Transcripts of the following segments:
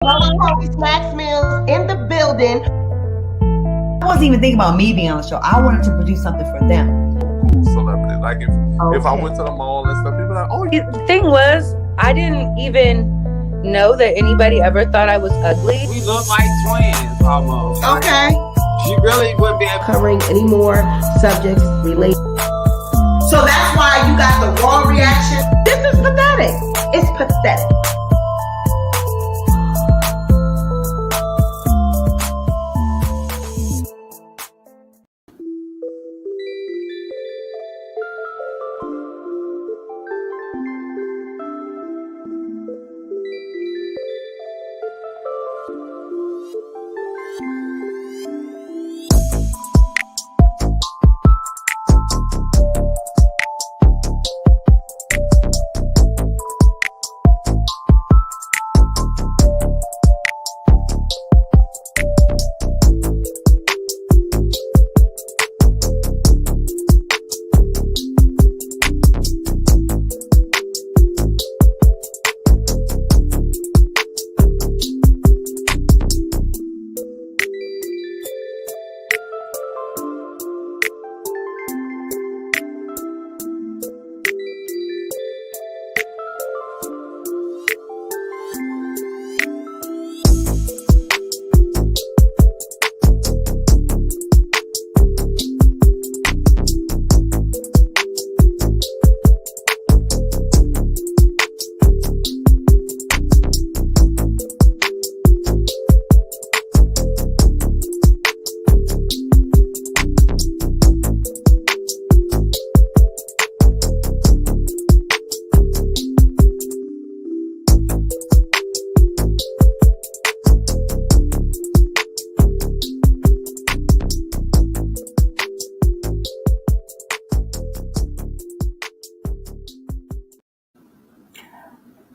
Healthy Snacks Meals in the building. I wasn't even thinking about me being on the show. I wanted to produce something for them. Cool celebrity. Like if I went to the mall and stuff, people like, oh, The thing was, I didn't even know that anybody ever thought I was ugly. We look like twins almost. Okay. She really wouldn't be able Covering any more subjects related. So that's why you got the raw reaction. This is pathetic. It's pathetic.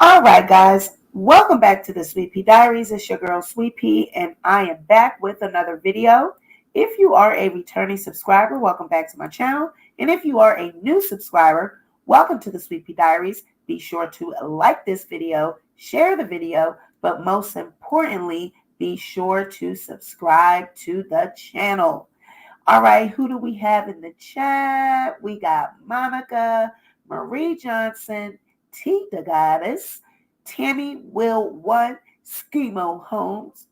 All right, guys, welcome back to the Sweet Pea Diaries. It's your girl, Sweet Pea, and I am back with another video. If you are a returning subscriber, welcome back to my channel. And if you are a new subscriber, welcome to the Sweet Pea Diaries. Be sure to like this video, share the video, but most importantly, be sure to subscribe to the channel. All right, who do we have in the chat? We got Monica, Marie Johnson, T the Goddess, Tammy Will 1, Schemo Holmes,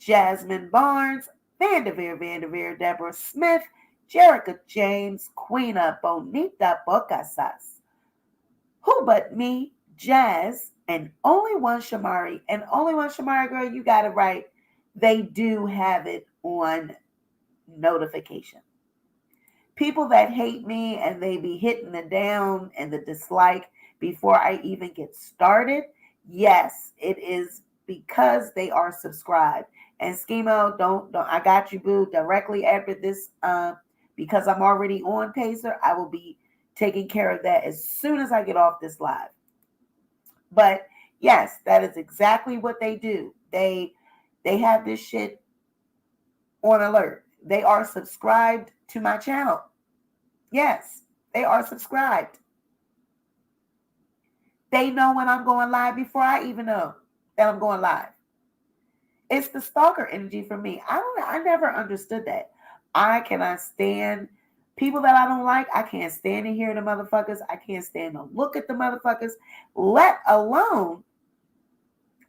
Jasmine Barnes, Vanderveer, Deborah Smith, Jerica James, Queena Bonita Bocasas, Who But Me, Jazz, and Only One Shamari. And Only One Shamari, girl, you got it right. They do have it on notification. People that hate me and they be hitting the down and the dislike before I even get started, yes, it is because they are subscribed. And Schemo, don't I got you, boo. Directly after this, because I'm already on Pacer, I will be taking care of that as soon as I get off this live. But yes, that is exactly what they do. They have this shit on alert. They are subscribed to my channel. Yes, they are subscribed. They know when I'm going live before I even know that I'm going live. It's the stalker energy for me. I never understood that. I cannot stand people that I don't like. I can't stand to hear the motherfuckers. I can't stand to look at the motherfuckers, let alone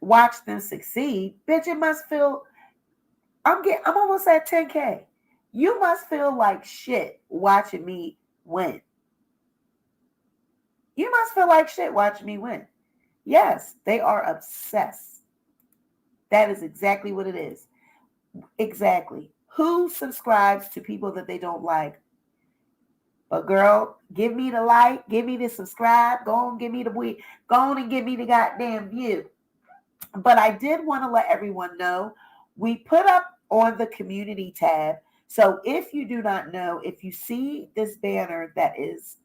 watch them succeed. Bitch, it must feel, I'm almost at 10K. You must feel like shit watching me win. You must feel like shit watching me win. Yes, they are obsessed. That is exactly what it is. Exactly. Who subscribes to people that they don't like? But girl, give me the like, give me the subscribe, go on, give me the week, go on and give me the goddamn view. But I did want to let everyone know, we put up on the community tab. So if you do not know, if you see this banner that is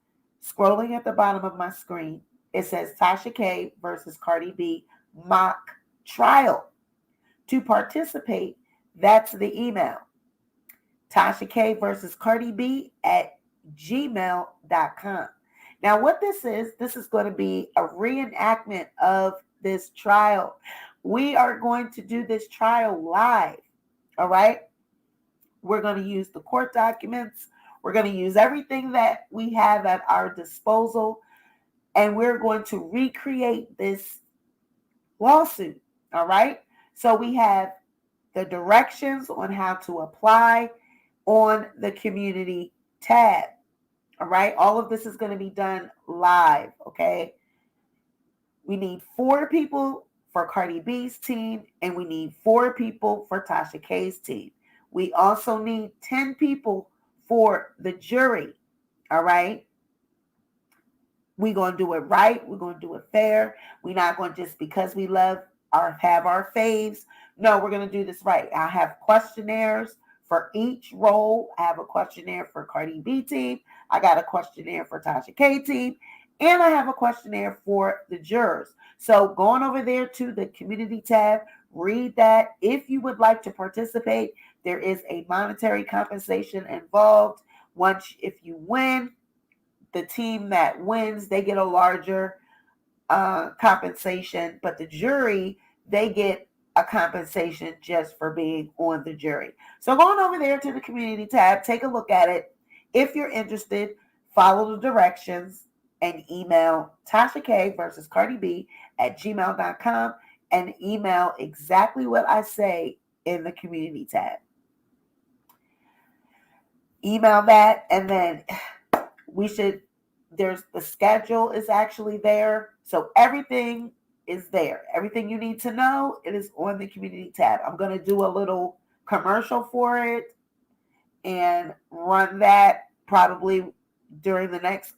scrolling at the bottom of my screen, it says Tasha K versus Cardi B mock trial. To participate, that's the email. Tasha K versus Cardi B at gmail.com. Now, what this is going to be a reenactment of this trial. We are going to do this trial live. All right. We're going to use the court documents. We're going to use everything that we have at our disposal. And we're going to recreate this lawsuit. All right. So we have the directions on how to apply on the community tab. All right. All of this is going to be done live. Okay. We need 4 people for Cardi B's team, and we need 4 people for Tasha K's team. We also need 10 people for the jury. All right. We're going to do it right. We're going to do it fair. We're not going to just because we have our faves. No, we're going to do this right. I have questionnaires for each role. I have a questionnaire for Cardi B team. I got a questionnaire for Tasha K team. And I have a questionnaire for the jurors. So going over there to the community tab, read that. If you would like to participate, there is a monetary compensation involved. If you win, the team that wins, they get a larger compensation. But the jury, they get a compensation just for being on the jury. So going over there to the community tab, take a look at it. If you're interested, follow the directions and email Tasha K versus Cardi B at gmail.com and email exactly what I say in the community tab. Email that, and then the schedule is actually there. So everything is there. Everything you need to know, it is on the community tab. I'm going to do a little commercial for it and run that probably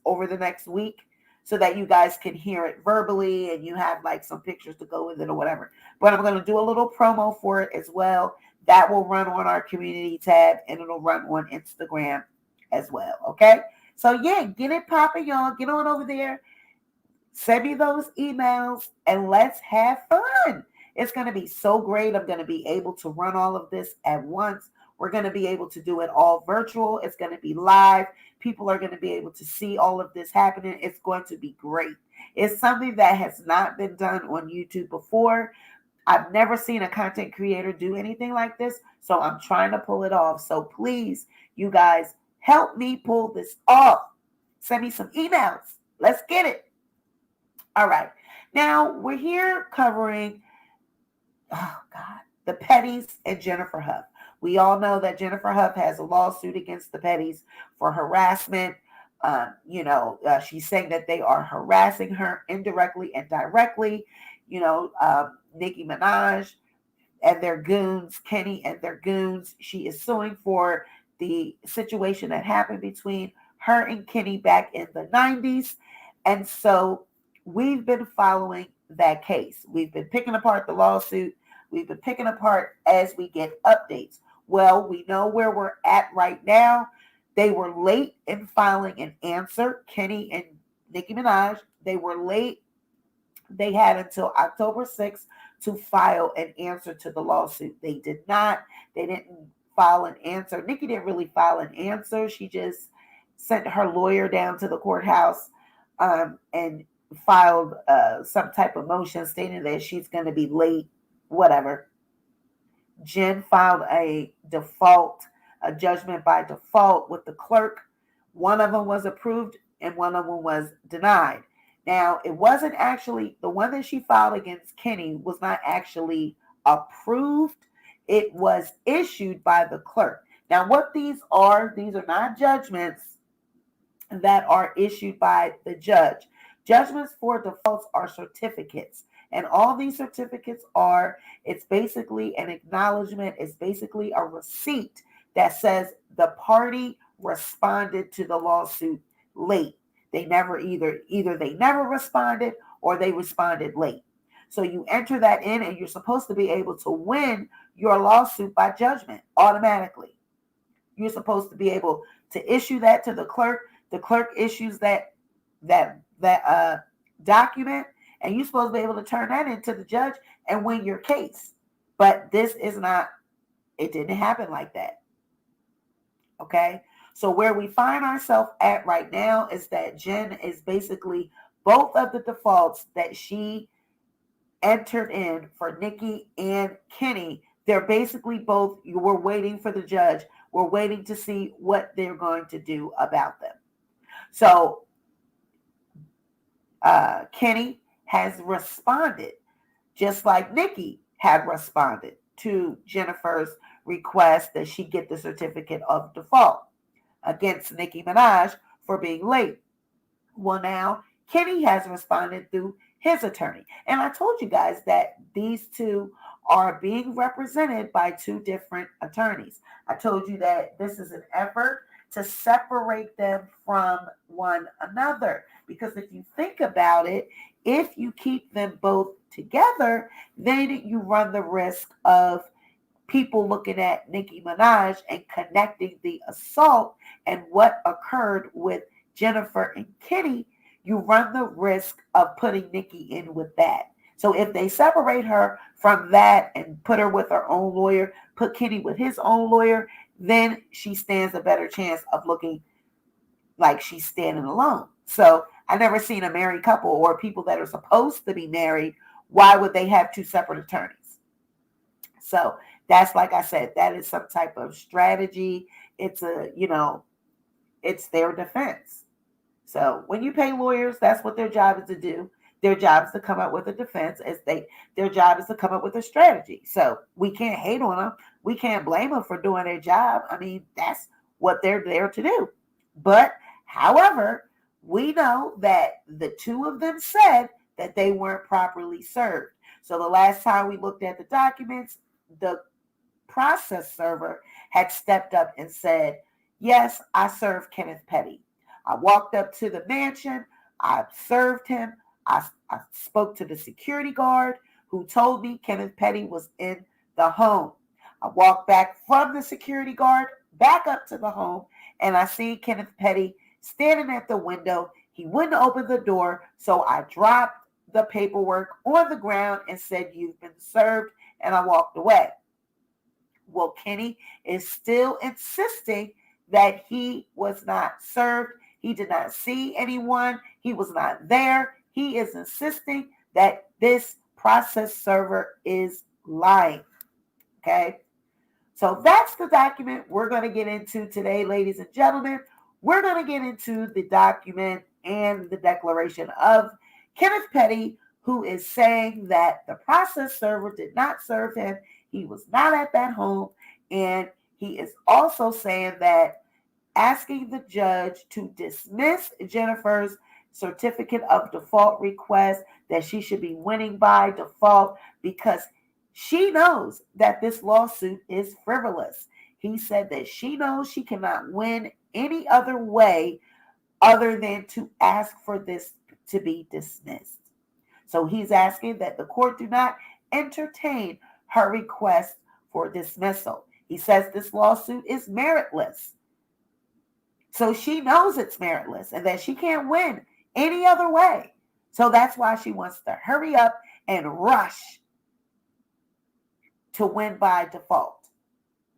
over the next week so that you guys can hear it verbally and you have like some pictures to go with it or whatever. But I'm going to do a little promo for it as well. That will run on our community tab and it'll run on Instagram as well. Okay. So yeah, get it popping, y'all. Get on over there. Send me those emails and let's have fun. It's going to be so great. I'm going to be able to run all of this at once. We're going to be able to do it all virtual. It's going to be live. People are going to be able to see all of this happening. It's going to be great. It's something that has not been done on YouTube before. I've never seen a content creator do anything like this, so I'm trying to pull it off. So please, you guys, help me pull this off. Send me some emails. Let's get it. All right. Now, we're here covering, the Pettys and Jennifer Hough. We all know that Jennifer Hough has a lawsuit against the Pettys for harassment. She's saying that they are harassing her indirectly and directly. Nicki Minaj and their goons, Kenny and their goons. She is suing for the situation that happened between her and Kenny back in the 90s. And so we've been following that case. We've been picking apart the lawsuit. We've been picking apart as we get updates. Well, we know where we're at right now. They were late in filing an answer. Kenny and Nicki Minaj, they were late. They had until October 6th to file an answer to the lawsuit. They did not. They didn't file an answer. Nicki didn't really file an answer. She just sent her lawyer down to the courthouse and filed some type of motion stating that she's going to be late, whatever. Jen filed a judgment by default with the clerk. One of them was approved and one of them was denied. Now, it wasn't actually, the one that she filed against Kenny was not actually approved. It was issued by the clerk. Now, what these are not judgments that are issued by the judge. Judgments for defaults are certificates. And all these certificates it's basically an acknowledgement. It's basically a receipt that says the party responded to the lawsuit late. They never either they never responded or they responded late. So you enter that in and you're supposed to be able to win your lawsuit by judgment automatically. You're supposed to be able to issue that to the clerk. The clerk issues that document, and you're supposed to be able to turn that into the judge and win your case. But it didn't happen like that. Okay? So where we find ourselves at right now is that Jen is basically both of the defaults that she entered in for Nikki and Kenny. They're basically both, we're waiting for the judge. We're waiting to see what they're going to do about them. So Kenny has responded, just like Nikki had responded to Jennifer's request that she get the certificate of default against Nicki Minaj for being late. Well, now Kenny has responded through his attorney. And I told you guys that these two are being represented by two different attorneys. I told you that this is an effort to separate them from one another. Because if you think about it, if you keep them both together, then you run the risk of people looking at Nicki Minaj and connecting the assault and what occurred with Jennifer and Kenny. You run the risk of putting Nikki in with that. So if they separate her from that and put her with her own lawyer, put Kenny with his own lawyer, then she stands a better chance of looking like she's standing alone. So I never seen a married couple or people that are supposed to be married. Why would they have two separate attorneys? So that's, like I said, that is some type of strategy. It's it's their defense. So when you pay lawyers, that's what their job is to do. Their job is to come up with a defense. Their job is to come up with a strategy. So we can't hate on them. We can't blame them for doing their job. I mean, that's what they're there to do. But, however, we know that the two of them said that they weren't properly served. So the last time we looked at the documents, the process server had stepped up and said, yes, I served Kenneth Petty. I walked up to the mansion. I served him. I spoke to the security guard who told me Kenneth Petty was in the home. I walked back from the security guard back up to the home, and I seen Kenneth Petty standing at the window. He wouldn't open the door, so I dropped the paperwork on the ground and said, you've been served, and I walked away. Well, Kenny is still insisting that he was not served. He did not see anyone. He was not there. He is insisting that this process server is lying. Okay? So that's the document we're going to get into today, ladies and gentlemen. We're going to get into the document and the declaration of Kenneth Petty, who is saying that the process server did not serve him. He was not at that home. And he is also saying that asking the judge to dismiss Jennifer's certificate of default request, that she should be winning by default because she knows that this lawsuit is frivolous. He said that she knows she cannot win any other way other than to ask for this to be dismissed. So he's asking that the court do not entertain her request for dismissal. He says this lawsuit is meritless. So she knows it's meritless and that she can't win any other way. So that's why she wants to hurry up and rush to win by default.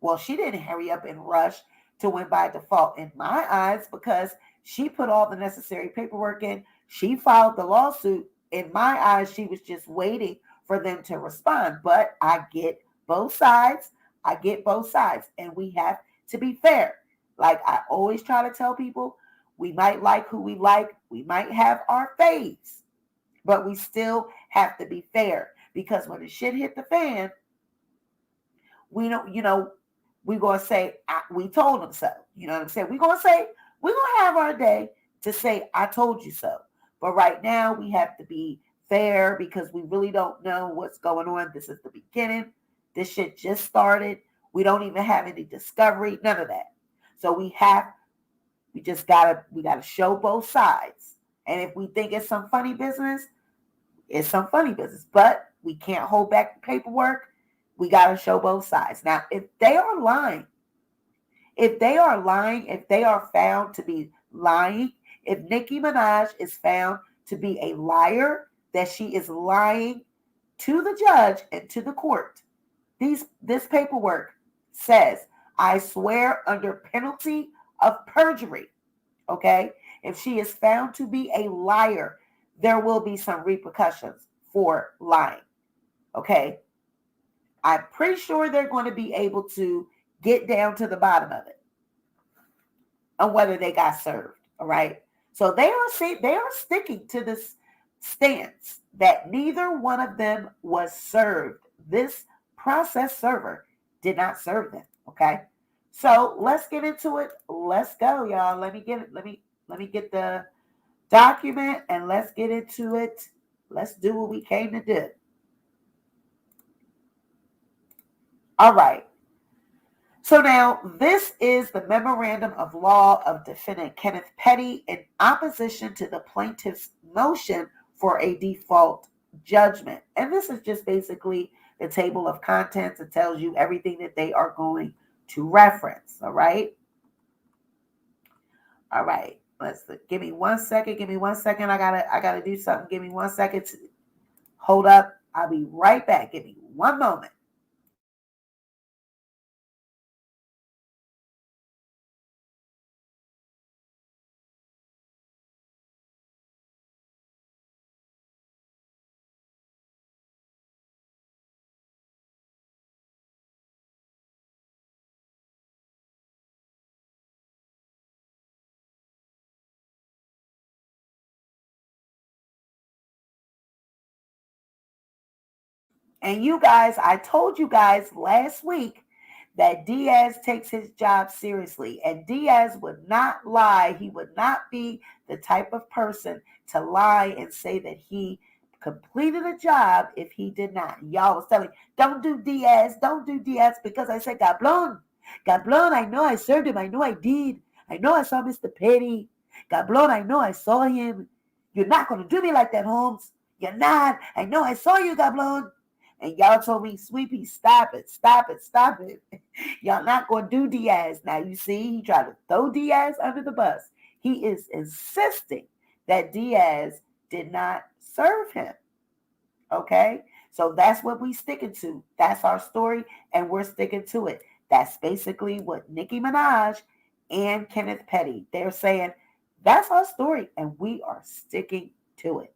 Well, she didn't hurry up and rush to win by default in my eyes because she put all the necessary paperwork in. She filed the lawsuit. In my eyes, she was just waiting for them to respond. But I get both sides. I get both sides. And we have to be fair. Like I always try to tell people, we might like who we like. We might have our faves. But we still have to be fair. Because when the shit hit the fan, we don't, we're going to say, we told them so. You know what I'm saying? We're going to have our day to say, I told you so. But right now, we have to be fair because we really don't know what's going on. This is the beginning. This shit just started. We don't even have any discovery, none of that. So we gotta show both sides. And if we think it's some funny business, it's some funny business. But we can't hold back the paperwork. We gotta show both sides. Now, if they are lying, if they are found to be lying, if Nicki Minaj is found to be a liar, that she is lying to the judge and to the court, this paperwork says, I swear under penalty of perjury, okay? If she is found to be a liar, there will be some repercussions for lying. Okay. I'm pretty sure they're going to be able to get down to the bottom of it on whether they got served. All right. So they are sticking to this stance that neither one of them was served. This process server did not serve them. Okay. So let's get into it. Let's go, y'all. Let me get the document and let's get into it. Let's do what we came to do. All right. So now this is the memorandum of law of Defendant Kenneth Petty in opposition to the plaintiff's motion for a default judgment. And this is just basically the table of contents. It tells you everything that they are going to reference. All right. All right. Give me 1 second. Give me 1 second. I gotta do something. Give me 1 second. Hold up. I'll be right back. Give me one moment. And you guys, I told you guys last week that Diaz takes his job seriously, and Diaz would not lie. He would not be the type of person to lie and say that he completed a job if he did not. Y'all was telling, don't do Diaz because I said Gablon, I know I served him. I know I did. I know I saw Mr. Petty. Gablon, I know I saw him. You're not going to do me like that, Holmes. You're not. I know I saw you, Gablon. And y'all told me, Sweet Pea, stop it. Y'all not going to do Diaz. Now, you see, he tried to throw Diaz under the bus. He is insisting that Diaz did not serve him. Okay? So that's what we sticking to. That's our story, and we're sticking to it. That's basically what Nicki Minaj and Kenneth Petty, they're saying, that's our story, and we are sticking to it.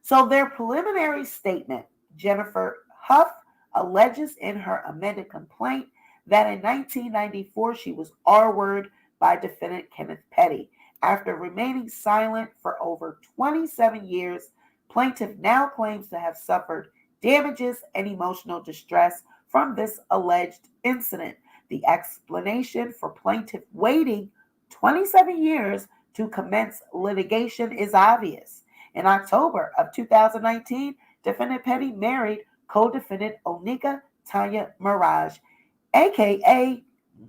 So their preliminary statement, Jennifer Hough alleges in her amended complaint that in 1994 she was R-worded by defendant Kenneth Petty. After remaining silent for over 27 years, plaintiff now claims to have suffered damages and emotional distress from this alleged incident. The explanation for plaintiff waiting 27 years to commence litigation is obvious. In October of 2019, Defendant Petty married co-defendant Onika Tanya Mirage, a.k.a.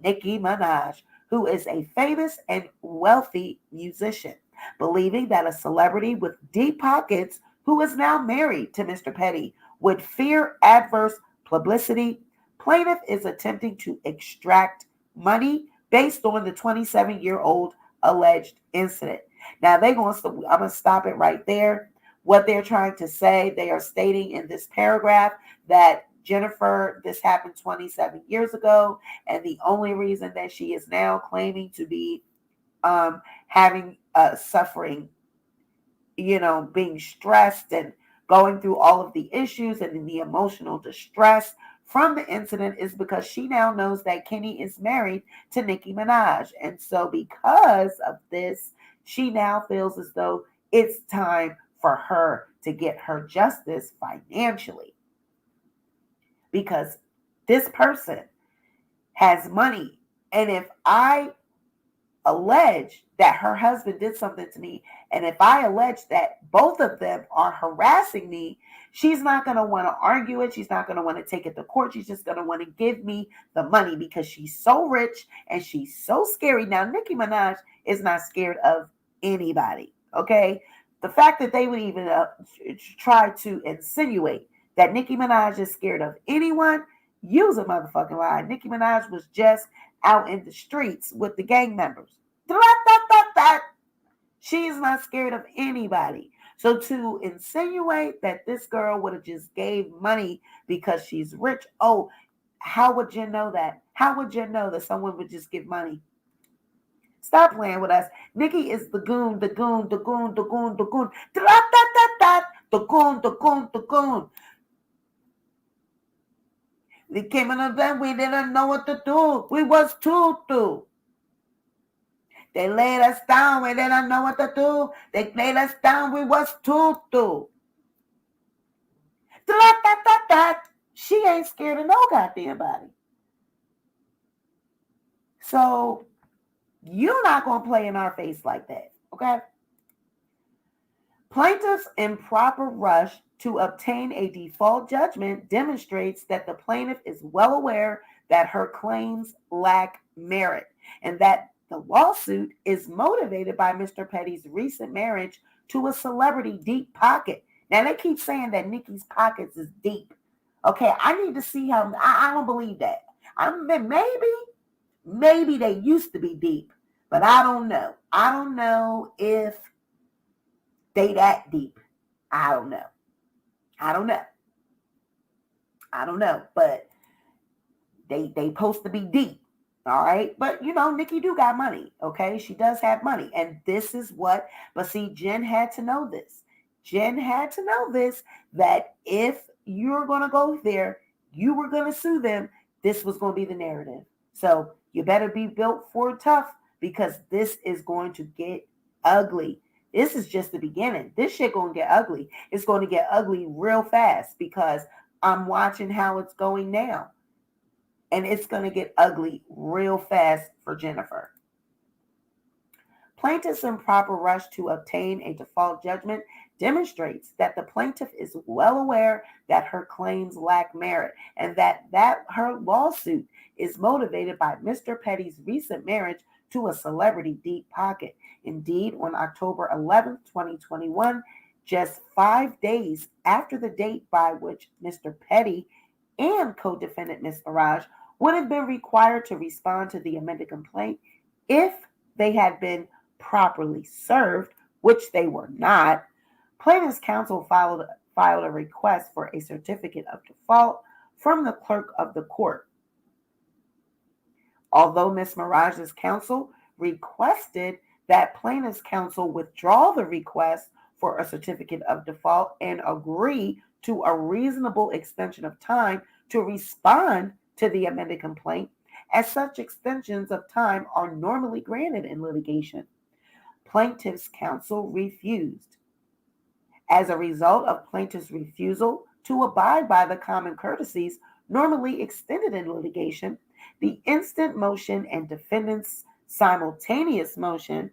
Nicki Minaj, who is a famous and wealthy musician. Believing that a celebrity with deep pockets who is now married to Mr. Petty would fear adverse publicity, plaintiff is attempting to extract money based on the 27-year-old alleged incident. Now, I'm going to stop it right there. What they're trying to say, they are stating in this paragraph that Jennifer, this happened 27 years ago, and the only reason that she is now claiming to be suffering, being stressed and going through all of the issues and the emotional distress from the incident is because she now knows that Kenny is married to Nicki Minaj. And so because of this, she now feels as though it's time for her to get her justice financially. Because this person has money. And if I allege that her husband did something to me, and if I allege that both of them are harassing me, she's not going to want to argue it. She's not going to want to take it to court. She's just going to want to give me the money because she's so rich and she's so scary. Now, Nicki Minaj is not scared of anybody, okay? The fact that they would even try to insinuate that Nicki Minaj is scared of anyone, use a motherfucking lie. Nicki Minaj was just out in the streets with the gang members. She's not scared of anybody. So to insinuate that this girl would have just gave money because she's rich, oh, how would you know that? How would you know that someone would just give money? Stop playing with us. Nicki is the goon. Tukun. They came in and then we didn't know what to do. We was tutu. They laid us down. We didn't know what to do. They laid us down. We was tutu. She ain't scared of no goddamn body. So you're not going to play in our face like that, okay? Plaintiff's improper rush to obtain a default judgment demonstrates that the plaintiff is well aware that her claims lack merit and that the lawsuit is motivated by Mr. Petty's recent marriage to a celebrity deep pocket. Now, they keep saying that Nikki's pockets is deep. Okay, I need to see how. I don't believe that. Maybe they used to be deep, but I don't know. I don't know if they that deep. I don't know. But they supposed to be deep. All right. But Nikki do got money. Okay. She does have money. And this is what, but see, Jen had to know this. That if you're going to go there, you were going to sue them. This was going to be the narrative. So you better be built for tough because this is going to get ugly. This is just the beginning. This shit going to get ugly. It's going to get ugly real fast because I'm watching how it's going now. And it's going to get ugly real fast for Jennifer. Plaintiff's improper rush to obtain a default judgment demonstrates that the plaintiff is well aware that her claims lack merit and that her lawsuit is motivated by Mr. Petty's recent marriage to a celebrity deep pocket. Indeed, on October 11th, 2021, just 5 days after the date by which Mr. Petty and co-defendant Ms. Farage would have been required to respond to the amended complaint if they had been properly served, which they were not, plaintiff's counsel filed a request for a certificate of default from the clerk of the court. Although Ms. Farage's counsel requested that plaintiff's counsel withdraw the request for a certificate of default and agree to a reasonable extension of time to respond to the amended complaint, as such extensions of time are normally granted in litigation. Plaintiff's counsel refused. As a result of plaintiff's refusal to abide by the common courtesies normally extended in litigation, the instant motion and defendant's simultaneous motion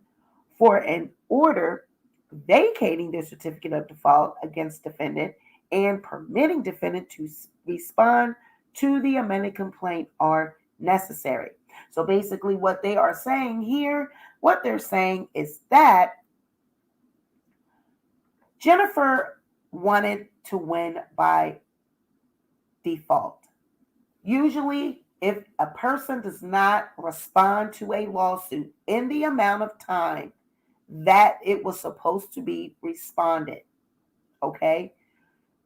for an order vacating the certificate of default against defendant and permitting defendant to respond to the amended complaint are necessary. So basically what they are saying here, what they're saying is that Jennifer wanted to win by default. Usually, if a person does not respond to a lawsuit in the amount of time that it was supposed to be responded, okay,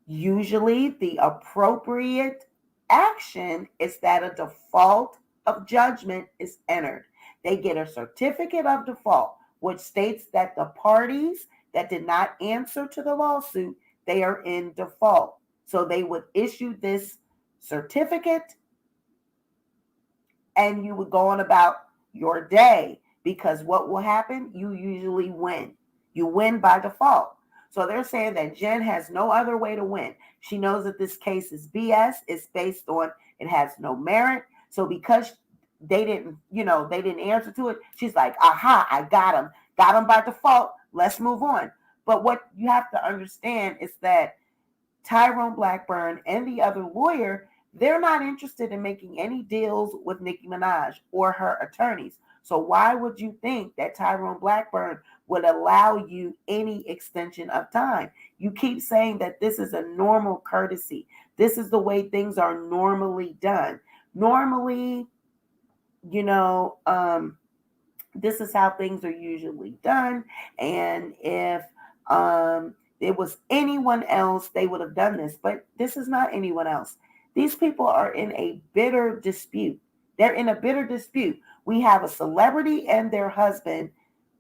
usually the appropriate action is that a default of judgment is entered. They get a certificate of default, which states that the parties that did not answer to the lawsuit, they are in default. So they would issue this certificate and you would go on about your day, because what will happen? You usually win. You win by default. So they're saying that Jen has no other way to win. She knows that this case is BS. It's based on, it has no merit. So because they didn't answer to it, she's like, aha, I got him. Got him by default. Let's move on. But what you have to understand is that Tyrone Blackburn and the other lawyer, they're not interested in making any deals with Nicki Minaj or her attorneys. So why would you think that Tyrone Blackburn would allow you any extension of time? You keep saying that this is a normal courtesy. This is the way things are normally done. Normally, this is how things are usually done. And if it was anyone else, they would have done this. But this is not anyone else. These people are in a bitter dispute. They're in a bitter dispute. We have a celebrity and their husband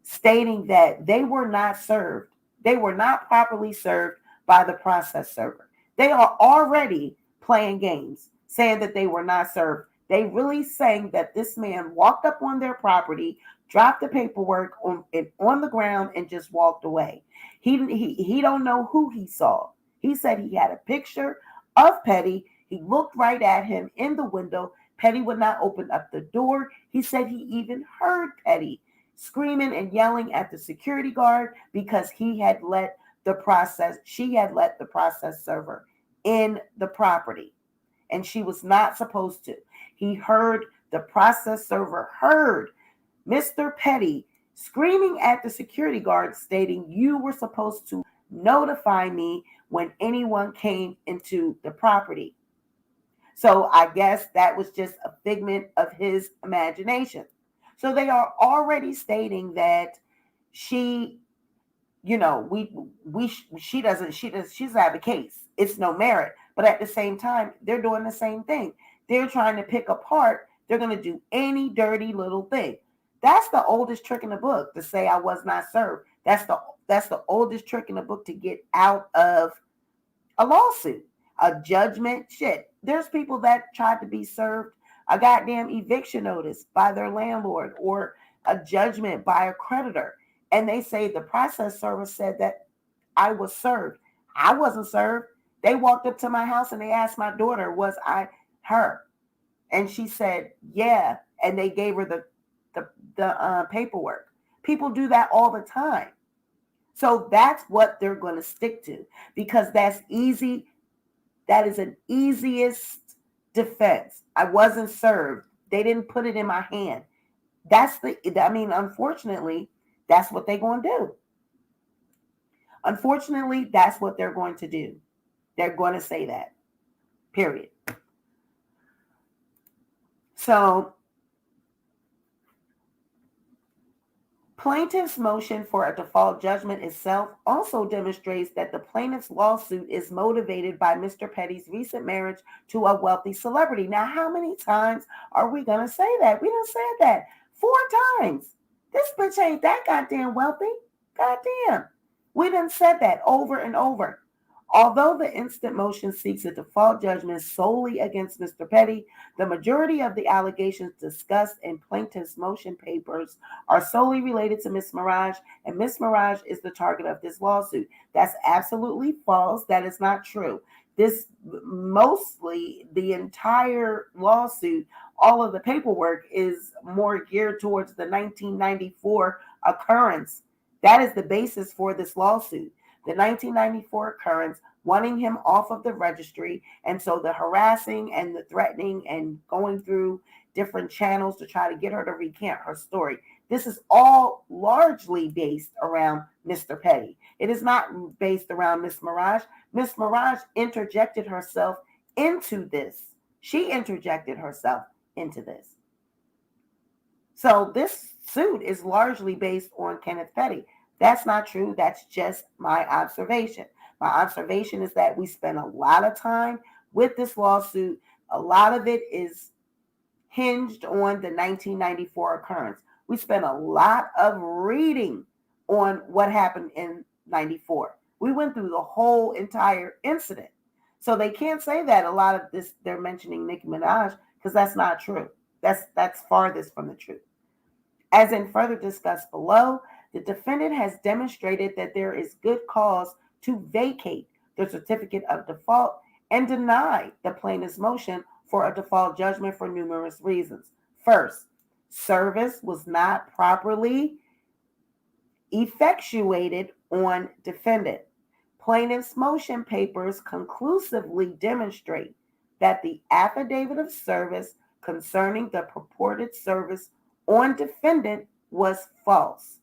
stating that they were not served. They were not properly served by the process server. They are already playing games, saying that they were not served. They really saying that this man walked up on their property, dropped the paperwork on the ground, and just walked away. He don't know who he saw. He said he had a picture of Petty. He looked right at him in the window. Petty would not open up the door. He said he even heard Petty screaming and yelling at the security guard because she had let the process server in the property, and she was not supposed to. He heard the process server heard Mr. Petty screaming at the security guard stating, "You were supposed to notify me when anyone came into the property." So I guess that was just a figment of his imagination. So they are already stating that she, she doesn't have a case. It's no merit. But at the same time, they're doing the same thing. They're trying to pick apart. They're going to do any dirty little thing. That's the oldest trick in the book, to say I was not served. That's the oldest trick in the book to get out of a lawsuit, a judgment. Shit. There's people that tried to be served a goddamn eviction notice by their landlord or a judgment by a creditor. And they say the process server said that I was served. I wasn't served. They walked up to my house and they asked my daughter, was I her? And she said, yeah. And they gave her the paperwork. People do that all the time. So that's what they're going to stick to, because that's easy. That is an easiest defense. I wasn't served. They didn't put it in my hand. Unfortunately, that's what they're going to do. Unfortunately, that's what they're going to do. They're going to say that. Period. So, plaintiff's motion for a default judgment itself also demonstrates that the plaintiff's lawsuit is motivated by Mr. Petty's recent marriage to a wealthy celebrity. Now, how many times are we going to say that? We done said that 4 times. This bitch ain't that goddamn wealthy. Goddamn. We done said that over and over. Although the instant motion seeks a default judgment solely against Mr. Petty, the majority of the allegations discussed in plaintiff's motion papers are solely related to Ms. Mirage, and Ms. Mirage is the target of this lawsuit. That's absolutely false. That is not true. This mostly the entire lawsuit, all of the paperwork is more geared towards the 1994 occurrence. That is the basis for this lawsuit. The 1994 occurrence, wanting him off of the registry. And so the harassing and the threatening and going through different channels to try to get her to recant her story. This is all largely based around Mr. Petty. It is not based around Miss Mirage. Miss Mirage interjected herself into this. She interjected herself into this. So this suit is largely based on Kenneth Petty. That's not true. That's just my observation. My observation is that we spend a lot of time with this lawsuit. A lot of it is hinged on the 1994 occurrence. We spent a lot of reading on what happened in 94. We went through the whole entire incident. So they can't say that a lot of this, they're mentioning Nicki Minaj, because that's not true. That's farthest from the truth. As in further discussed below, the defendant has demonstrated that there is good cause to vacate the certificate of default and deny the plaintiff's motion for a default judgment for numerous reasons. First, service was not properly effectuated on defendant. Plaintiff's motion papers conclusively demonstrate that the affidavit of service concerning the purported service on defendant was false.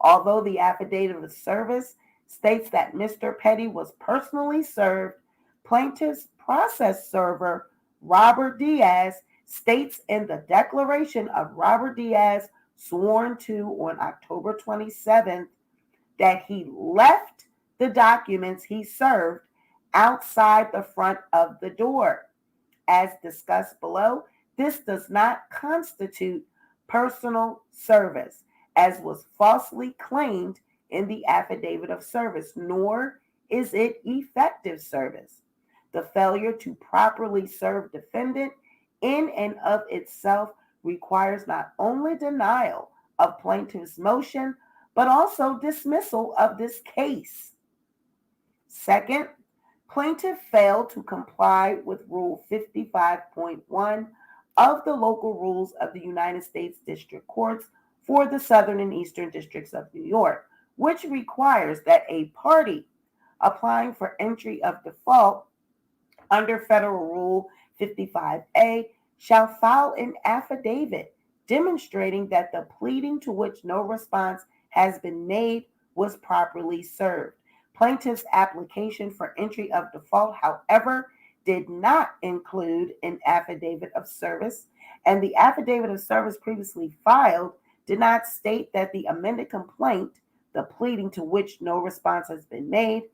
Although the affidavit of service states that Mr. Petty was personally served, plaintiff's process server, Robert Diaz, states in the declaration of Robert Diaz, sworn to on October 27th, that he left the documents he served outside the front of the door. As discussed below, this does not constitute personal service, as was falsely claimed in the affidavit of service, nor is it effective service? The failure to properly serve defendant in and of itself requires not only denial of plaintiff's motion, but also dismissal of this case. Second, plaintiff failed to comply with Rule 55.1 of the local rules of the United States District Courts for the Southern and Eastern Districts of New York, which requires that a party applying for entry of default under Federal Rule 55A shall file an affidavit demonstrating that the pleading to which no response has been made was properly served. Plaintiff's application for entry of default, however, did not include an affidavit of service, and the affidavit of service previously filed did not state that the amended complaint, the pleading to which no response has been made,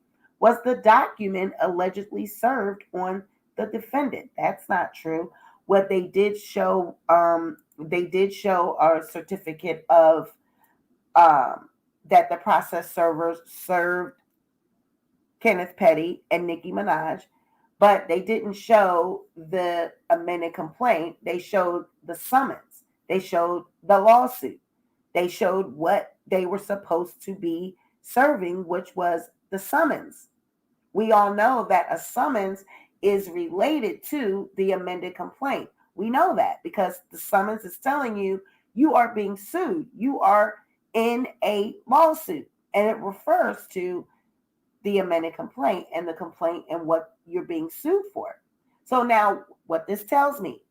was the document allegedly served on the defendant. That's not true. What they did show, a certificate of that the process servers served Kenneth Petty and Nicki Minaj, but they didn't show the amended complaint. They showed the summons. They showed the lawsuit. They showed what they were supposed to be serving, which was the summons. We all know that a summons is related to the amended complaint. We know that because the summons is telling you you are being sued. You are in a lawsuit, and it refers to the amended complaint and the complaint and what you're being sued for. So now what this tells me,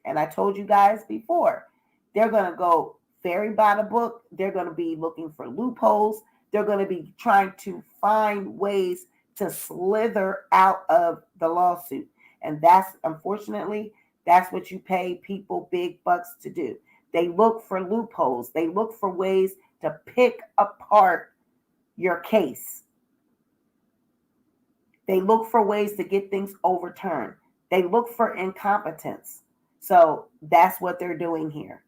and I told you guys before, they're going to go very by the book. They're going to be looking for loopholes. They're going to be trying to find ways to slither out of the lawsuit. And that's, unfortunately, that's what you pay people big bucks to do. They look for loopholes. They look for ways to pick apart your case. They look for ways to get things overturned. They look for incompetence. So that's what they're doing here.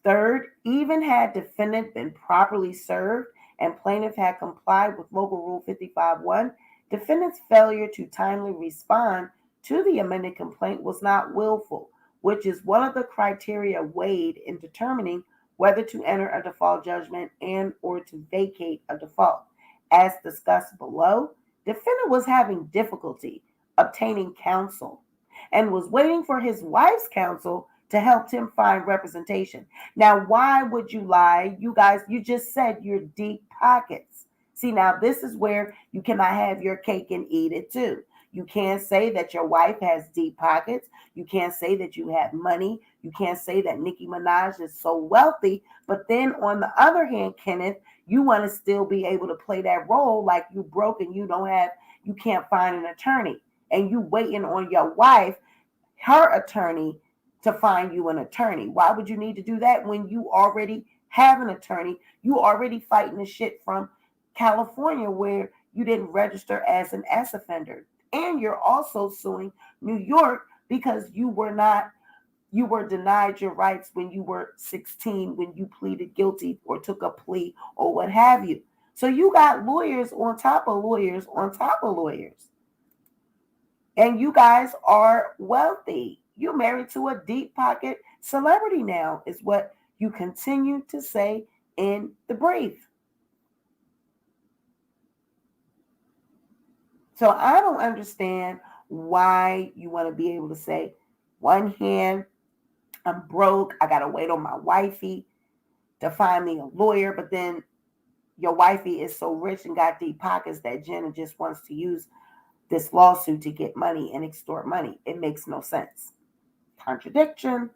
Third, even had defendant been properly served and plaintiff had complied with Local Rule 55.1, defendant's failure to timely respond to the amended complaint was not willful, which is one of the criteria weighed in determining whether to enter a default judgment and or to vacate a default. As discussed below, defendant was having difficulty obtaining counsel and was waiting for his wife's counsel to help him find representation. Now, why would you lie? You guys, you just said you're deep pockets. See, now this is where you cannot have your cake and eat it too. You can't say that your wife has deep pockets. You can't say that you have money. You can't say that Nicki Minaj is so wealthy. But then on the other hand, Kenneth, you want to still be able to play that role like you broke and you can't find an attorney. And you waiting on your wife, her attorney, to find you an attorney. Why would you need to do that when you already have an attorney? You already fighting the shit from California where you didn't register as an S offender. And you're also suing New York because you were denied your rights when you were 16, when you pleaded guilty or took a plea or what have you. So you got lawyers on top of lawyers on top of lawyers. And you guys are wealthy. You're married to a deep pocket celebrity now, is what you continue to say in the brief. So I don't understand why you want to be able to say, one hand, I'm broke, I got to wait on my wifey to find me a lawyer, but then your wifey is so rich and got deep pockets that Jenna just wants to use this lawsuit to get money and extort money. It makes no sense. Contradiction.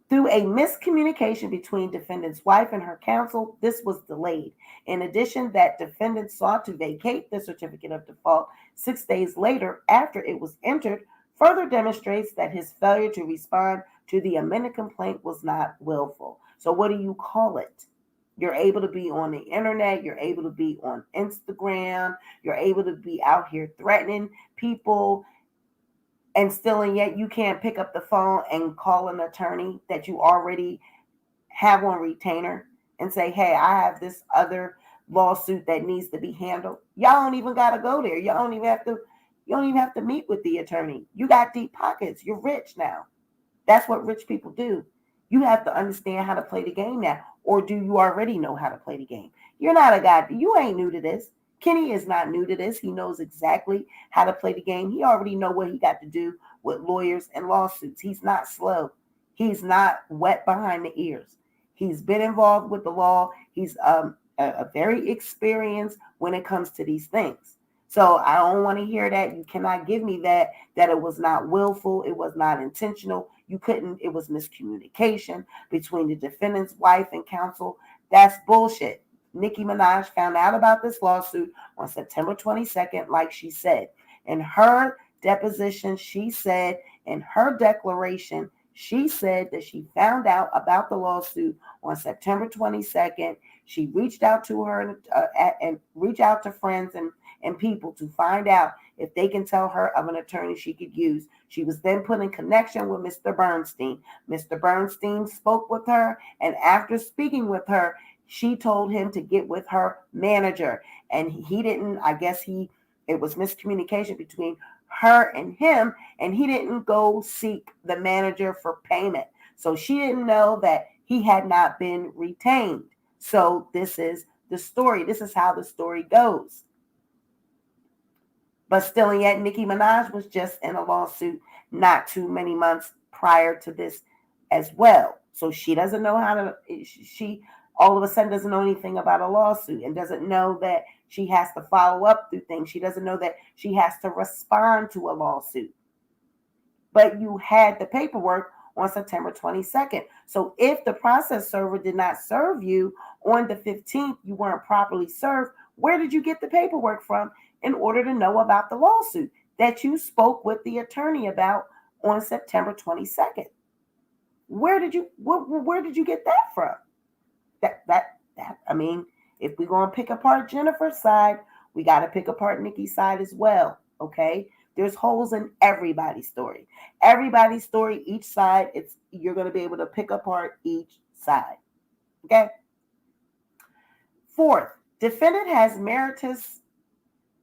Through a miscommunication between defendant's wife and her counsel, this was delayed. In addition, that defendant sought to vacate the certificate of default 6 days later after it was entered further demonstrates that his failure to respond to the amended complaint was not willful. So what do you call it? You're able to be on the internet. You're able to be on Instagram. You're able to be out here threatening people. And still, and yet you can't pick up the phone and call an attorney that you already have on retainer and say, hey, I have this other lawsuit that needs to be handled. Y'all don't even gotta go there. Y'all don't even have to. You don't even have to meet with the attorney. You got deep pockets. You're rich now. That's what rich people do. You have to understand how to play the game now, or do you already know how to play the game? You're not a guy. You ain't new to this. Kenny is not new to this. He knows exactly how to play the game. He already know what he got to do with lawyers and lawsuits. He's not slow. He's not wet behind the ears. He's been involved with the law. He's a very experienced when it comes to these things. So I don't want to hear that. You cannot give me that it was not willful. It was not intentional. You couldn't. It was miscommunication between the defendant's wife and counsel. That's bullshit. Nicki Minaj found out about this lawsuit on September 22nd, like she said. In her deposition, she said, in her declaration, she said that she found out about the lawsuit on September 22nd. She reached out to her and reached out to friends and people to find out if they can tell her of an attorney she could use. She was then put in connection with Mr. Bernstein. Mr. Bernstein spoke with her, and after speaking with her, she told him to get with her manager. And he didn't, I guess it was miscommunication between her and him, and he didn't go seek the manager for payment. So she didn't know that he had not been retained. So this is the story. This is how the story goes. But still, and yet Nicki Minaj was just in a lawsuit not too many months prior to this as well. So she doesn't know how to, she all of a sudden doesn't know anything about a lawsuit and doesn't know that she has to follow up through things. She doesn't know that she has to respond to a lawsuit. But you had the paperwork on September 22nd. So if the process server did not serve you on the 15th, you weren't properly served. Where did you get the paperwork from in order to know about the lawsuit that you spoke with the attorney about on September 22nd? Where did you get that from? I mean, if we're going to pick apart Jennifer's side, we got to pick apart Nicki's side as well, okay? There's holes in everybody's story. Everybody's story, each side, you're going to be able to pick apart each side, okay? Fourth, defendant has Meritous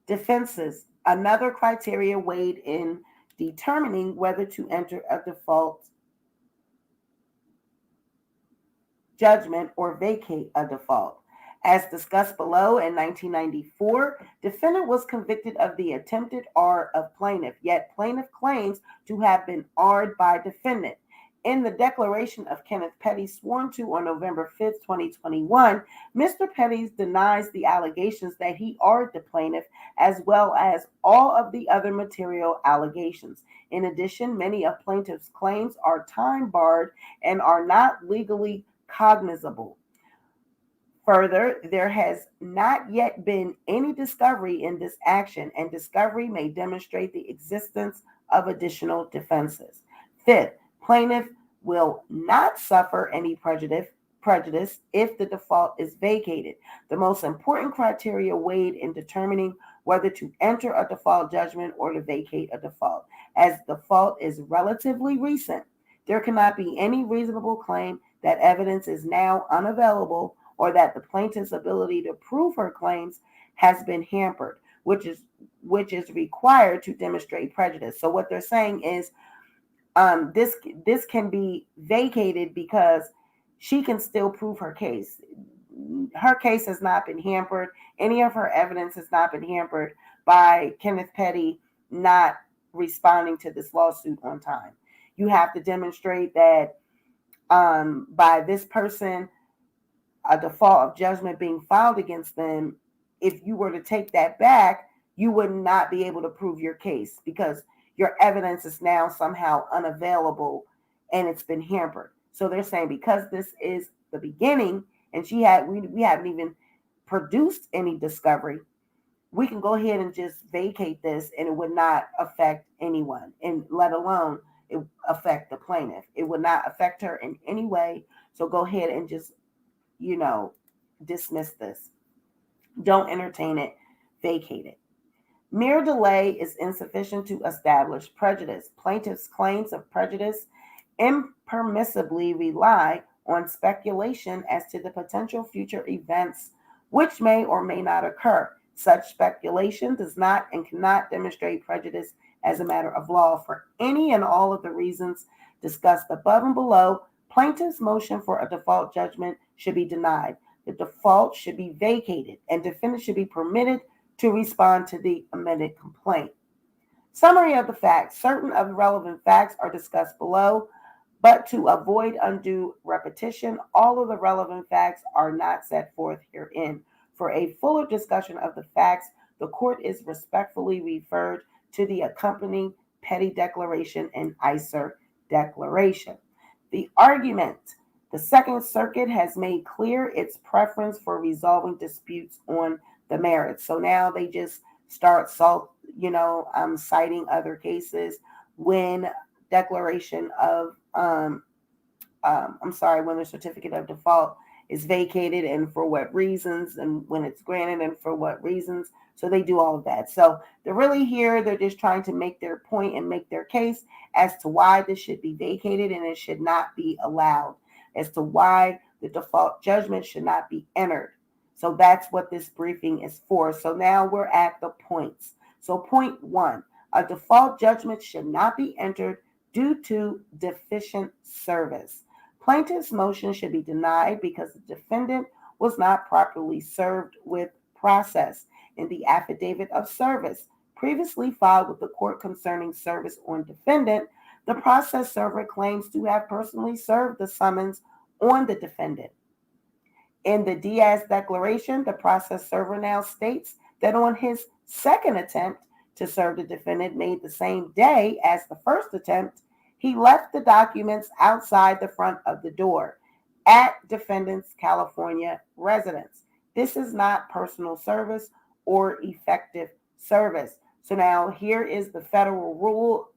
defenses, another criteria weighed in determining whether to enter a default judgment or vacate a default. As discussed below, in 1994, defendant was convicted of the attempted R of plaintiff, yet plaintiff claims to have been R'd by defendant. In the declaration of Kenneth Petty sworn to on November 5th, 2021, Mr. Petty denies the allegations that he R'd the plaintiff, as well as all of the other material allegations. In addition, many of plaintiff's claims are time barred and are not legally cognizable. Further, there has not yet been any discovery in this action, and discovery may demonstrate the existence of additional defenses. Fifth, plaintiff will not suffer any prejudice if the default is vacated. The most important criteria weighed in determining whether to enter a default judgment or to vacate a default. As default is relatively recent, there cannot be any reasonable claim that evidence is now unavailable or that the plaintiff's ability to prove her claims has been hampered, which is required to demonstrate prejudice. So what they're saying is this can be vacated because she can still prove her case. Her case has not been hampered. Any of her evidence has not been hampered by Kenneth Petty not responding to this lawsuit on time. You have to demonstrate that by this person, a default of judgment being filed against them, if you were to take that back, you would not be able to prove your case because your evidence is now somehow unavailable and it's been hampered. So they're saying because this is the beginning and we haven't even produced any discovery, we can go ahead and just vacate this and it would not affect anyone, and let alone it affect the plaintiff. It would not affect her in any way. So go ahead and just, dismiss this. Don't entertain it, vacate it. Mere delay is insufficient to establish prejudice. Plaintiff's claims of prejudice impermissibly rely on speculation as to the potential future events which may or may not occur. Such speculation does not and cannot demonstrate prejudice as a matter of law. For any and all of the reasons discussed above and below, plaintiff's motion for a default judgment should be denied. The default should be vacated, and defendant should be permitted to respond to the amended complaint. Summary of the facts. Certain of the relevant facts are discussed below, but to avoid undue repetition, all of the relevant facts are not set forth herein. For a fuller discussion of the facts, the court is respectfully referred to the accompanying Petty Declaration and ICER Declaration. The argument. The Second Circuit has made clear its preference for resolving disputes on the merits. So now they just start citing other cases when declaration of when the certificate of default is vacated and for what reasons, and when it's granted and for what reasons. So they do all of that. So they're really here. They're just trying to make their point and make their case as to why this should be vacated and it should not be allowed, as to why the default judgment should not be entered. So that's what this briefing is for. So now we're at the points. So point 1, a default judgment should not be entered due to deficient service. Plaintiff's motion should be denied because the defendant was not properly served with process. In the affidavit of service previously filed with the court concerning service on defendant, the process server claims to have personally served the summons on the defendant. In the Diaz declaration, the process server now states that on his second attempt to serve the defendant made the same day as the first attempt, he left the documents outside the front of the door at defendant's California residence. This is not personal service or effective service. So now here is the federal rule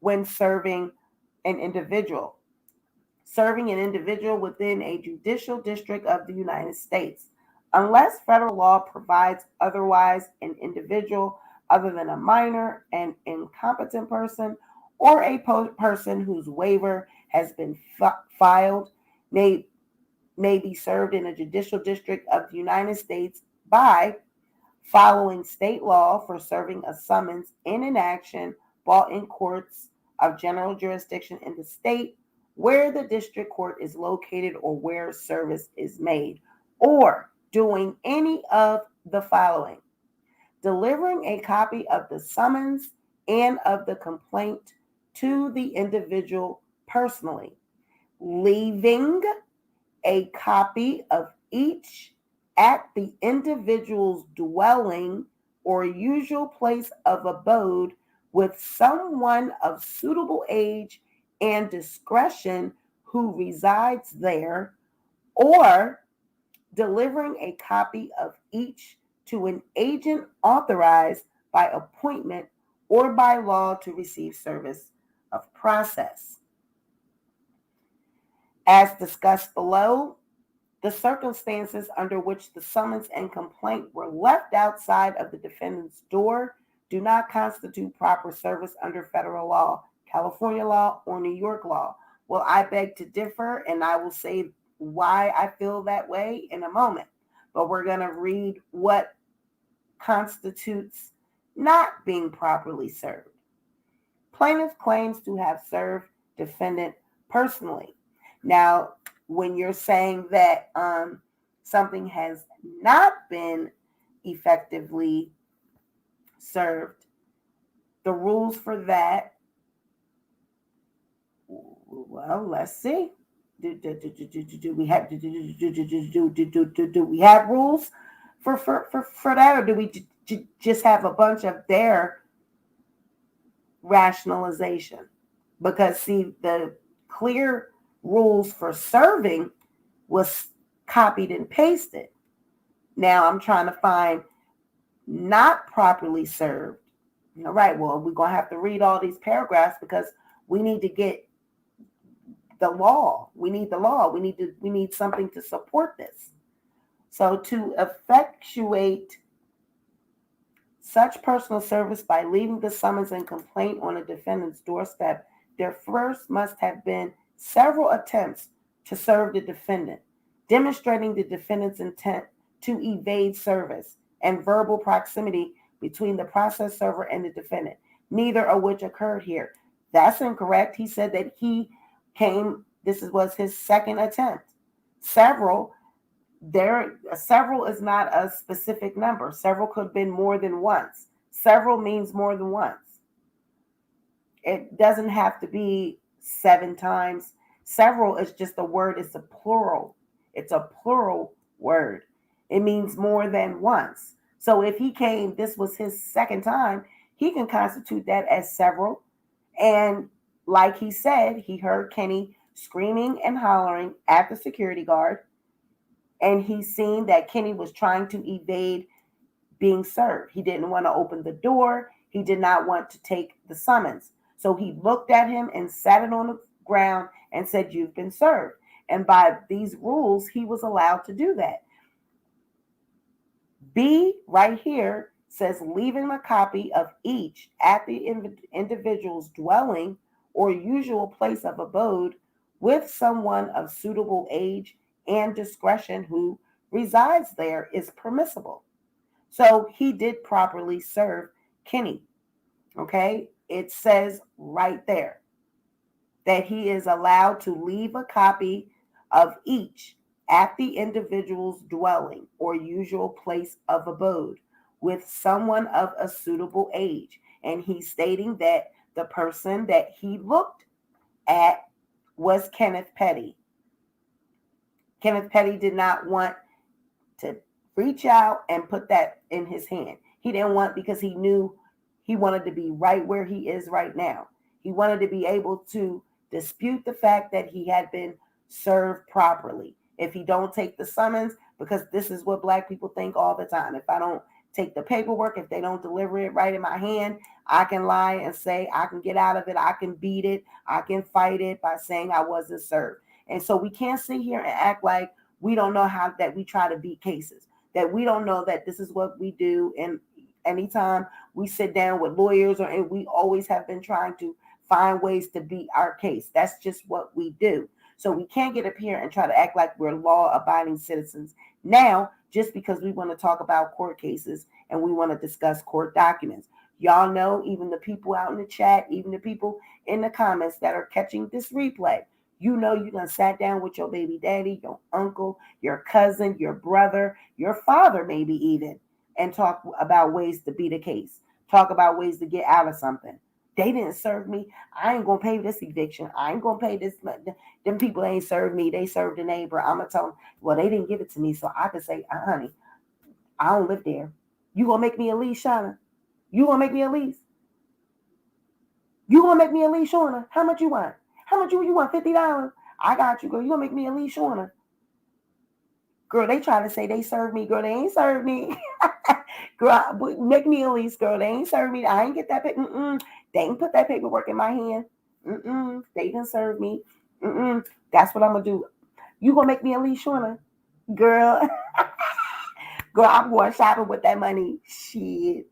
when serving an individual. Serving an individual within a judicial district of the United States. Unless federal law provides otherwise, an individual other than a minor, an incompetent person, or a person whose waiver has been filed may be served in a judicial district of the United States by following state law for serving a summons in an action brought in courts of general jurisdiction in the state where the district court is located or where service is made, or doing any of the following: delivering a copy of the summons and of the complaint to the individual personally, leaving a copy of each at the individual's dwelling or usual place of abode with someone of suitable age and discretion who resides there, or delivering a copy of each to an agent authorized by appointment or by law to receive service of process. As discussed below, the circumstances under which the summons and complaint were left outside of the defendant's door do not constitute proper service under federal law, California law, or New York law. Well, I beg to differ, and I will say why I feel that way in a moment. But we're going to read what constitutes not being properly served. Plaintiff claims to have served defendant personally. Now, when you're saying that something has not been effectively served, the rules for that, well, let's see. Do we have rules for that, or do we just have a bunch of their rationalization? Because see, the clear rules for serving was copied and pasted. Now I'm trying to find not properly served. All right, well, we're going to have to read all these paragraphs because we need to get the law. We need the law. We need something to support this. So to effectuate such personal service by leaving the summons and complaint on a defendant's doorstep, there first must have been several attempts to serve the defendant, demonstrating the defendant's intent to evade service, and verbal proximity between the process server and the defendant, neither of which occurred here. That's incorrect. He said that he came, was his second attempt. Several is not a specific number. Several could have been more than once. Several means more than once. It doesn't have to be 7 times. Several is just a word. It's a plural. It's a plural word. It means more than once. So if he came, this was his second time, he can constitute that as several. And like he said, he heard Kenny screaming and hollering at the security guard. And he seen that Kenny was trying to evade being served. He didn't want to open the door. He did not want to take the summons. So he looked at him and sat it on the ground and said, "You've been served." And by these rules, he was allowed to do that. B right here says leaving a copy of each at the individual's dwelling or usual place of abode with someone of suitable age and discretion who resides there is permissible. So he did properly serve Kenny. Okay, it says right there that he is allowed to leave a copy of each at the individual's dwelling or usual place of abode with someone of a suitable age. And he's stating that the person that he looked at was Kenneth Petty. Kenneth Petty did not want to reach out and put that in his hand. He didn't want, because he knew he wanted to be right where he is right now. He wanted to be able to dispute the fact that he had been served properly. If he don't take the summons, because this is what Black people think all the time. If I don't take the paperwork, if they don't deliver it right in my hand, I can lie and say I can get out of it. I can beat it. I can fight it by saying I wasn't served. And so we can't sit here and act like we don't know how that we try to beat cases, that we don't know that this is what we do. And anytime we sit down with lawyers, and we always have been trying to find ways to beat our case. That's just what we do. So we can't get up here and try to act like we're law-abiding citizens now just because we want to talk about court cases and we want to discuss court documents. Y'all know, even the people out in the chat, even the people in the comments that are catching this replay, you know you done sat down with your baby daddy, your uncle, your cousin, your brother, your father maybe even, and talk about ways to beat a case, talk about ways to get out of something. They didn't serve me. I ain't going to pay this eviction. I ain't going to pay this. Them people ain't served me. They served a neighbor. I'm going to tell them, well, they didn't give it to me. So I could say, honey, I don't live there. You going to make me a lease, Shauna? You going to make me a lease? You going to make me a lease, Shauna? How much you want? How much you want? $50? I got you, girl. You going to make me a lease, Shauna? Girl, they try to say they served me. Girl, they ain't served me. Girl, make me a lease, girl. They ain't served me. I ain't get that. They ain't put that paperwork in my hand. They didn't serve me. That's what I'm going to do. You going to make me a lease, Shauna? Girl. Girl, I'm going shopping with that money. Shit.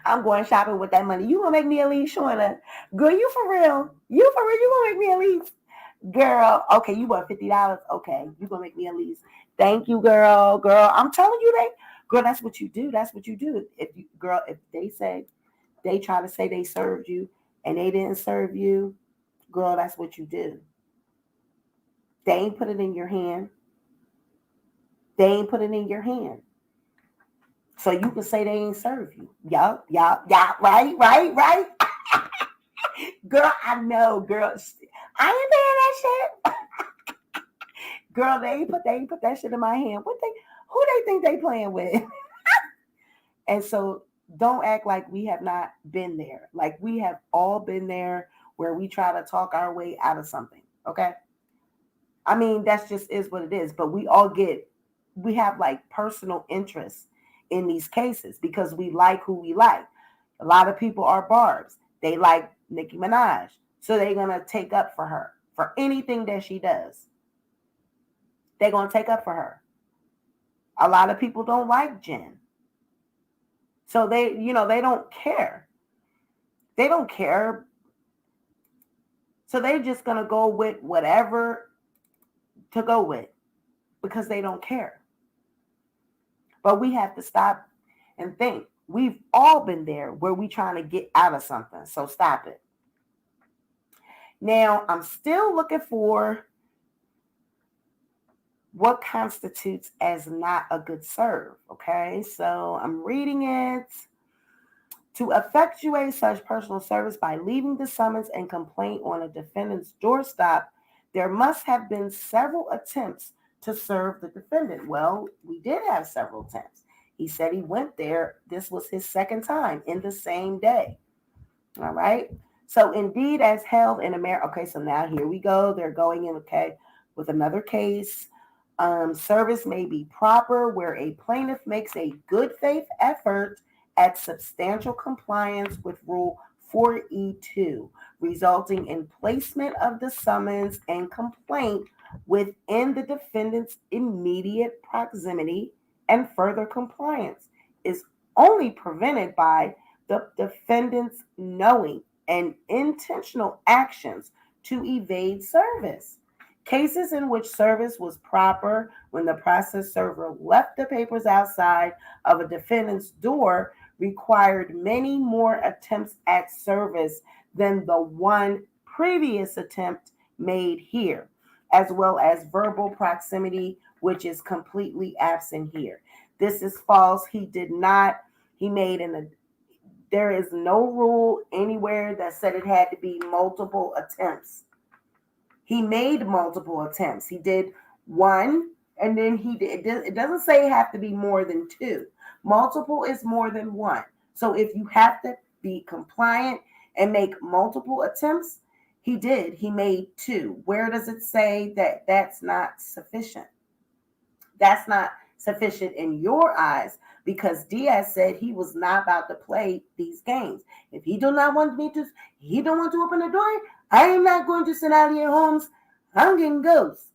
I'm going shopping with that money. You going to make me a lease, Shauna? Girl, you for real? You for real? You going to make me a lease? Girl, okay, you want $50? Okay, you going to make me a lease. Thank you, girl. Girl, I'm telling you, girl, that's what you do. That's what you do. If they try to say they served you and they didn't serve you, girl, that's what you do. They ain't put it in your hand. They ain't put it in your hand. So you can say they ain't serve you. Yup, right. Girl, I know, girl. I ain't paying that shit. Girl, they ain't put that shit in my hand. Who they think they playing with? And so don't act like we have not been there. Like we have all been there where we try to talk our way out of something. Okay. I mean, that's just is what it is. But we have like personal interests in these cases because we like who we like. A lot of people are Barbs. They like Nicki Minaj. So they're going to take up for her for anything that she does. They're going to take up for her. A lot of people don't like Jen. So they don't care. They don't care. So they're just going to go with whatever to go with. because they don't care. But we have to stop and think. We've all been there where we trying to get out of something. So stop it. Now, I'm still looking for what constitutes as not a good serve. Okay, so I'm reading it. To effectuate such personal service by leaving the summons and complaint on a defendant's doorstep, there must have been several attempts to serve the defendant. Well, we did have several attempts. He said he went there. This was his second time in the same day. All right. So indeed, as held in America. Okay, so now here we go. They're going in, okay, with another case. Service may be proper where a plaintiff makes a good faith effort at substantial compliance with Rule 4E2, resulting in placement of the summons and complaint within the defendant's immediate proximity, and further compliance is only prevented by the defendant's knowing and intentional actions to evade service. Cases in which service was proper when the process server left the papers outside of a defendant's door required many more attempts at service than the one previous attempt made here, as well as verbal proximity, which is completely absent here. This is false. There is no rule anywhere that said it had to be multiple attempts. He made multiple attempts. He did one, and then it doesn't say it have to be more than two. Multiple is more than one. So if you have to be compliant and make multiple attempts, he did. He made two. Where does it say that that's not sufficient? That's not sufficient in your eyes, because Diaz said he was not about to play these games. If he don't want to open the door, I am not going to sit out here, Holmes. I'm getting ghosts.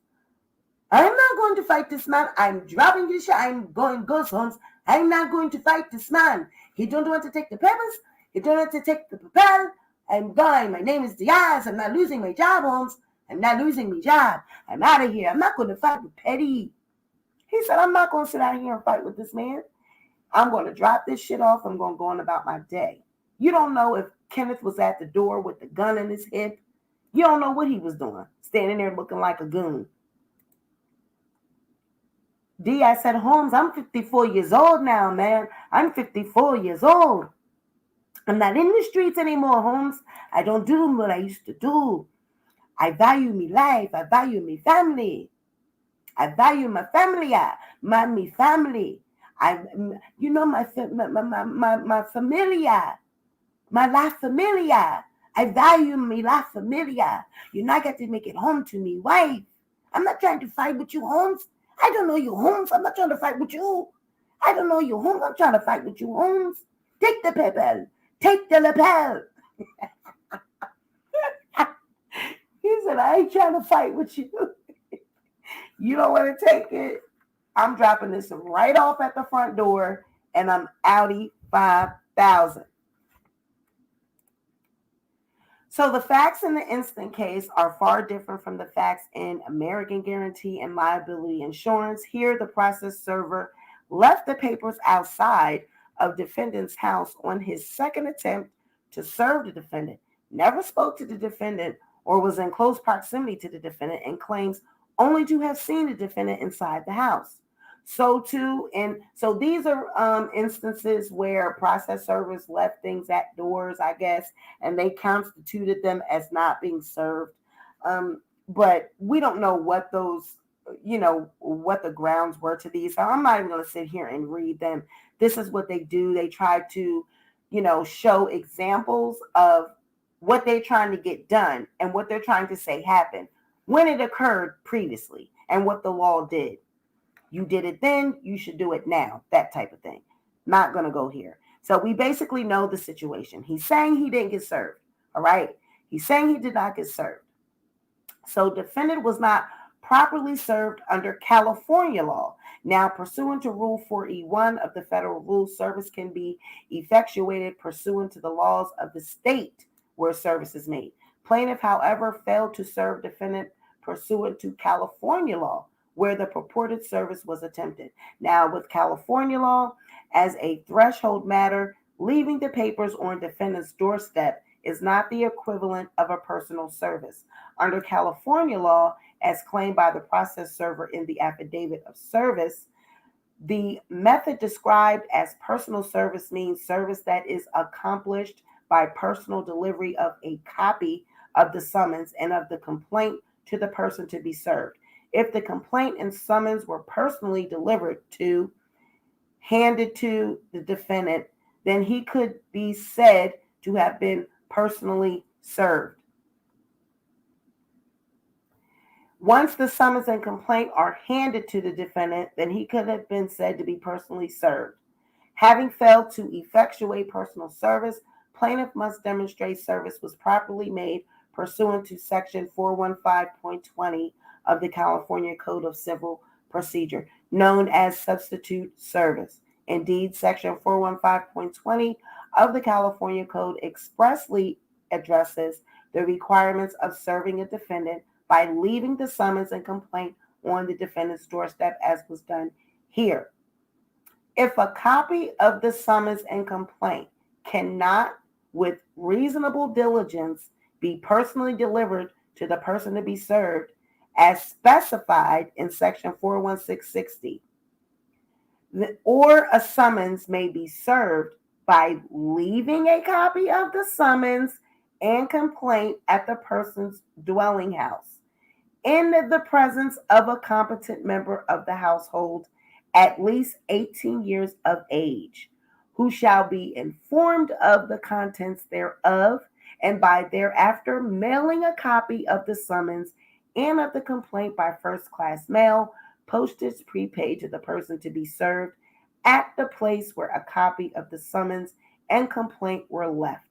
I'm not going to fight this man. I'm dropping this shit. I'm going ghost, Holmes. I'm not going to fight this man. He don't want to take the papers. He don't want to take the papel. I'm going. My name is Diaz. I'm not losing my job, Holmes. I'm not losing my job. I'm out of here. I'm not going to fight with Petty. He said, I'm not going to sit out here and fight with this man. I'm going to drop this shit off. I'm going to go on about my day. You don't know if Kenneth was at the door with the gun in his hip. You don't know what he was doing, standing there looking like a goon. Diaz said, Holmes, I'm 54 years old now, man. I'm 54 years old. I'm not in the streets anymore, Holmes. I don't do what I used to do. I value my life. I value my family. I value my family. My family. My familia. My la familia. I value my la familia. You're not going to make it home to me, wife. I'm not trying to fight with you, Holmes. I don't know you, Holmes. I'm not trying to fight with you. I don't know you, Holmes. I'm trying to fight with you, Holmes. Take the papel. Take the lapel. He said, I ain't trying to fight with you. You don't want to take it. I'm dropping this right off at the front door, and I'm outie 5,000. So the facts in the instant case are far different from the facts in American Guarantee and Liability Insurance. Here, the process server left the papers outside of defendant's house on his second attempt to serve the defendant, never spoke to the defendant or was in close proximity to the defendant, and claims only to have seen the defendant inside the house. So these are instances where process servers left things at doors, I guess, and they constituted them as not being served. But we don't know what those, what the grounds were to these. So I'm not even going to sit here and read them. This is what they do. They try to, show examples of what they're trying to get done and what they're trying to say happened when it occurred previously and what the law did. You did it then, you should do it now, that type of thing. Not going to go here. So we basically know the situation. He's saying he didn't get served, all right? He's saying he did not get served. So defendant was not properly served under California law. Now, pursuant to Rule 4E1 of the Federal Rules, service can be effectuated pursuant to the laws of the state where service is made. Plaintiff, however, failed to serve defendant pursuant to California law, where the purported service was attempted. Now, with California law, as a threshold matter, leaving the papers on defendant's doorstep is not the equivalent of a personal service. Under California law, as claimed by the process server in the affidavit of service, the method described as personal service means service that is accomplished by personal delivery of a copy of the summons and of the complaint to the person to be served. If the complaint and summons were personally handed to the defendant, then he could be said to have been personally served. Once the summons and complaint are handed to the defendant, then he could have been said to be personally served. Having failed to effectuate personal service, plaintiff must demonstrate service was properly made pursuant to Section 415.20 of the California Code of Civil Procedure, known as substitute service. Indeed, Section 415.20 of the California Code expressly addresses the requirements of serving a defendant by leaving the summons and complaint on the defendant's doorstep, as was done here. If a copy of the summons and complaint cannot, with reasonable diligence, be personally delivered to the person to be served, as specified in Section 41660, or a summons may be served by leaving a copy of the summons and complaint at the person's dwelling house in the presence of a competent member of the household at least 18 years of age, who shall be informed of the contents thereof, and by thereafter mailing a copy of the summons and of the complaint by first-class mail, postage prepaid to the person to be served at the place where a copy of the summons and complaint were left.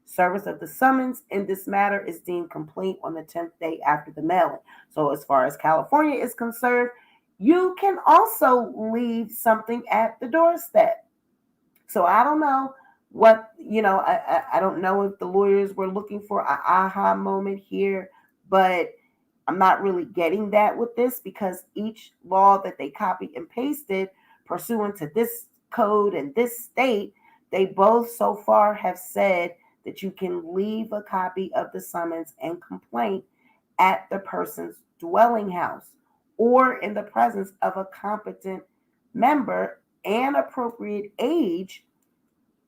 Service of the summons in this matter is deemed complete on the 10th day after the mailing. So as far as California is concerned, you can also leave something at the doorstep. So I don't know what, I don't know if the lawyers were looking for an aha moment here, but I'm not really getting that with this, because each law that they copied and pasted pursuant to this code and this state, they both so far have said that you can leave a copy of the summons and complaint at the person's dwelling house or in the presence of a competent member and appropriate age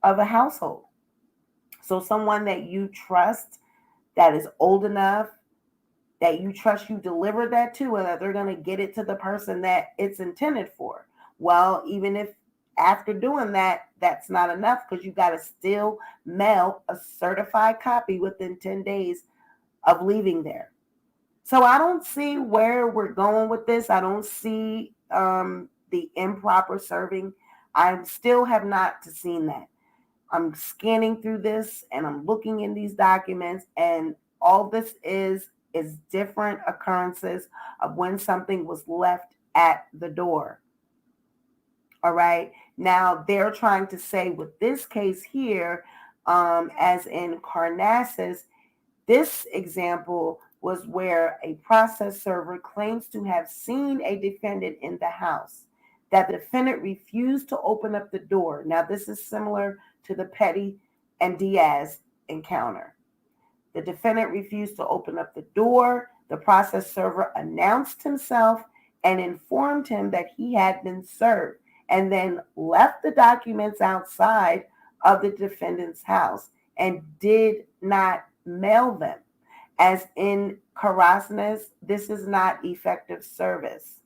of a household. So someone that you trust, that is old enough, that you trust you deliver that to, and that they're going to get it to the person that it's intended for. Well, even if after doing that, that's not enough, because you got to still mail a certified copy within 10 days of leaving there. So I don't see where we're going with this. I don't see the improper serving. I still have not seen that. I'm scanning through this and I'm looking in these documents, and all this is different occurrences of when something was left at the door. All right. Now they're trying to say with this case here, as in Carnassus, this example was where a process server claims to have seen a defendant in the house, that the defendant refused to open up the door. Now this is similar to the Petty and Diaz encounter. The defendant refused to open up the door. The process server announced himself and informed him that he had been served, and then left the documents outside of the defendant's house and did not mail them. As in Carrasnes, this is not effective service.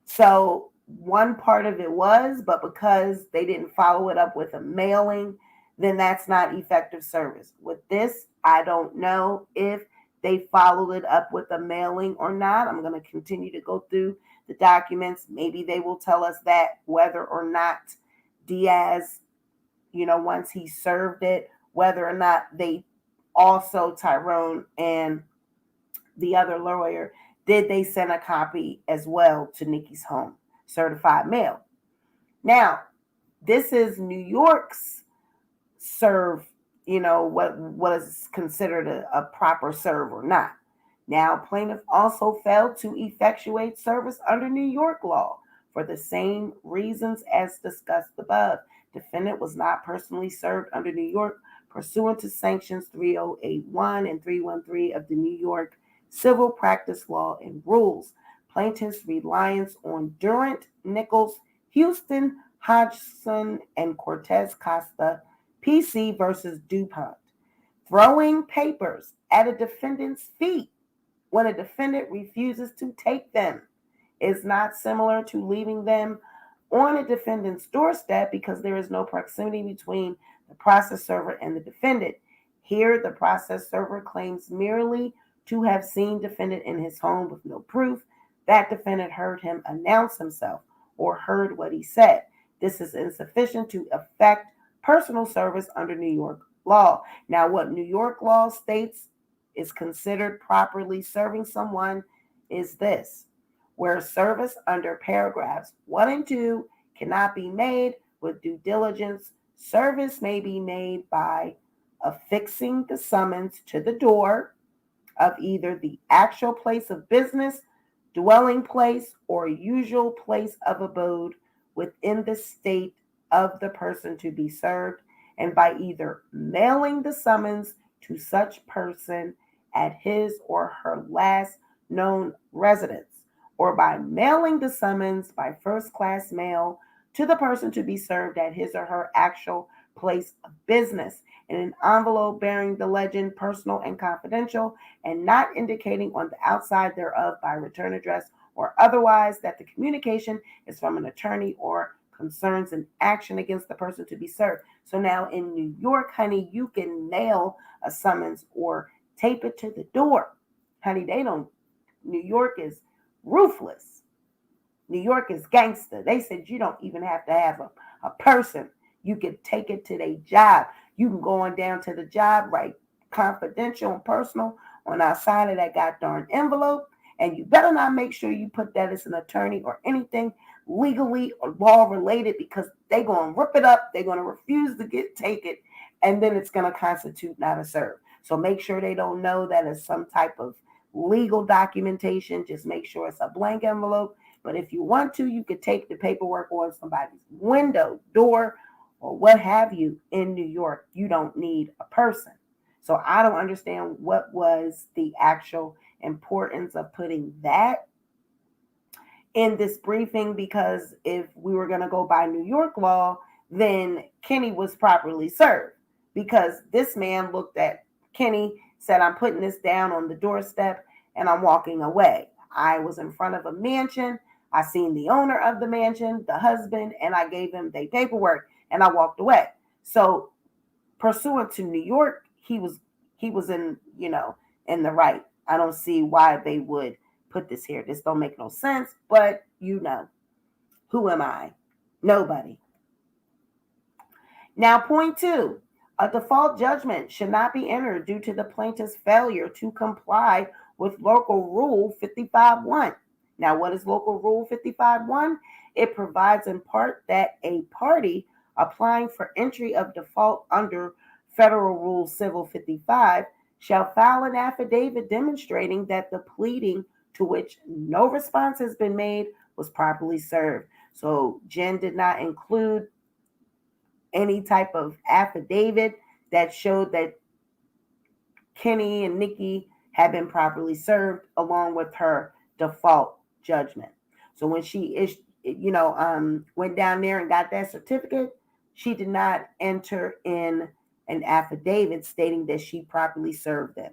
So one part of it was, but because they didn't follow it up with a mailing, then that's not effective service. With this, I don't know if they followed it up with a mailing or not. I'm going to continue to go through the documents. Maybe they will tell us that whether or not Diaz, once he served it, whether or not they also, Tyrone and the other lawyer, did they send a copy as well to Nikki's home, certified mail. Now, this is New York's serve, what is considered a proper serve or not. Now, plaintiff also failed to effectuate service under New York law for the same reasons as discussed above. Defendant was not personally served under New York pursuant to Sanctions 3081 and 313 of the New York Civil Practice Law and Rules. Plaintiff's reliance on Durant, Nichols, Houston, Hodgson, and Cortez Costa, PC versus DuPont. Throwing papers at a defendant's feet when a defendant refuses to take them is not similar to leaving them on a defendant's doorstep because there is no proximity between the process server and the defendant. Here, the process server claims merely to have seen defendant in his home with no proof that defendant heard him announce himself or heard what he said. This is insufficient to effect personal service under New York law. Now, what New York law states is considered properly serving someone is this: where service under paragraphs 1 and 2 cannot be made with due diligence, service may be made by affixing the summons to the door of either the actual place of business, dwelling place, or usual place of abode within the state of the person to be served, and by either mailing the summons to such person at his or her last known residence, or by mailing the summons by first-class mail to the person to be served at his or her actual place of business in an envelope bearing the legend personal and confidential and not indicating on the outside thereof by return address or otherwise that the communication is from an attorney or concerns an action against the person to be served. So now in New York, honey, you can mail a summons or tape it to the door. Honey, New York is ruthless. New York is gangster. They said you don't even have to have a person. You can take it to their job. You can go on down to the job, write confidential and personal on outside of that goddamn envelope. And you better not make sure you put that as an attorney or anything legally or law related, because they're going to rip it up. They're going to refuse to take it. And then it's going to constitute not a serve. So make sure they don't know that it's some type of legal documentation. Just make sure it's a blank envelope. But if you want to, you could take the paperwork on somebody's window, door, or what have you in New York. You don't need a person. So I don't understand what was the actual importance of putting that in this briefing, because if we were going to go by New York law, then Kenny was properly served, because this man looked at Kenny, said, I'm putting this down on the doorstep and I'm walking away. I was in front of a mansion. I seen the owner of the mansion, the husband, and I gave him their paperwork and I walked away. So pursuant to New York, he was in, in the right. I don't see why they would put this here. This don't make no sense, but who am I? Nobody. Now, point 2, a default judgment should not be entered due to the plaintiff's failure to comply with Local Rule 55.1. Now, what is Local Rule 55.1? It provides in part that a party applying for entry of default under Federal Rule Civil 55 shall file an affidavit demonstrating that the pleading to which no response has been made was properly served. So Jen did not include any type of affidavit that showed that Kenny and Nikki had been properly served along with her default judgment. So when she went down there and got that certificate, she did not enter in an affidavit stating that she properly served them.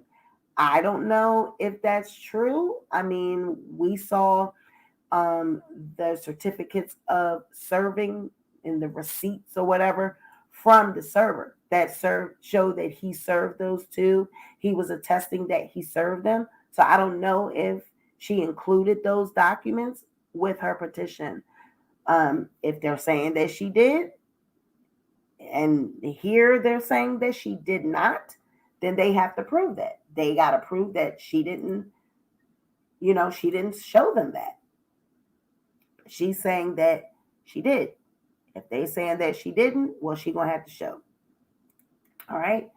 I don't know if that's true. I mean, we saw the certificates of serving in the receipts or whatever from the server that showed that he served those two. He was attesting that he served them. So I don't know if she included those documents with her petition. If they're saying that she did, and here they're saying that she did not, then they have to prove that. They got to prove that she didn't show them that. She's saying that she did. If they saying that she didn't, well, she's going to have to show. All right.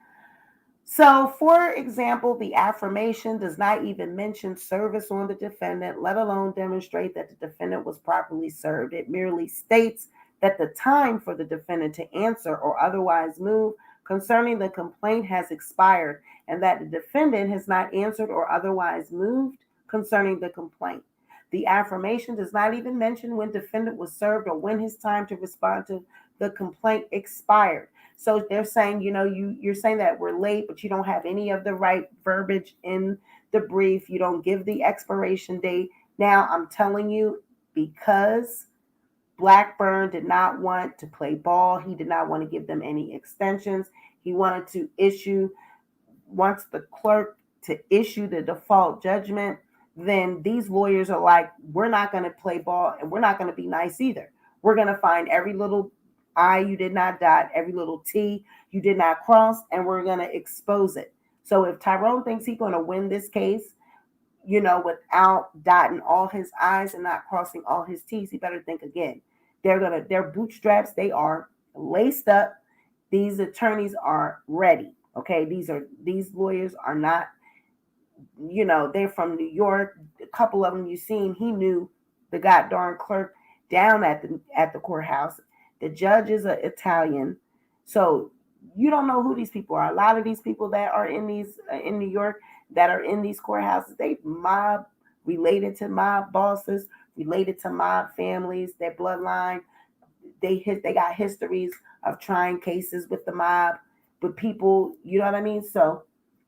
So, for example, the affirmation does not even mention service on the defendant, let alone demonstrate that the defendant was properly served. It merely states that the time for the defendant to answer or otherwise move concerning the complaint has expired and that the defendant has not answered or otherwise moved concerning the complaint. The affirmation does not even mention when defendant was served or when his time to respond to the complaint expired. So they're saying, you're saying that we're late, but you don't have any of the right verbiage in the brief. You don't give the expiration date. Now I'm telling you, because Blackburn did not want to play ball, he did not want to give them any extensions. He wanted to wants the clerk to issue the default judgment. Then these lawyers are like, we're not going to play ball and we're not going to be nice either. We're going to find every little I you did not dot, every little T you did not cross, and we're going to expose it. So if Tyrone thinks he's going to win this case, without dotting all his I's and not crossing all his T's, he better think again. Their bootstraps, they are laced up. These attorneys are ready. Okay. These lawyers are not, they're from New York. A couple of them you've seen, he knew the goddamn clerk down at the courthouse. The judge is an Italian. So you don't know who these people are. A lot of these people that are in New York that are in these courthouses, they mob related to mob bosses, related to mob families, their bloodline. They got histories of trying cases with the mob, with people, you know what I mean? So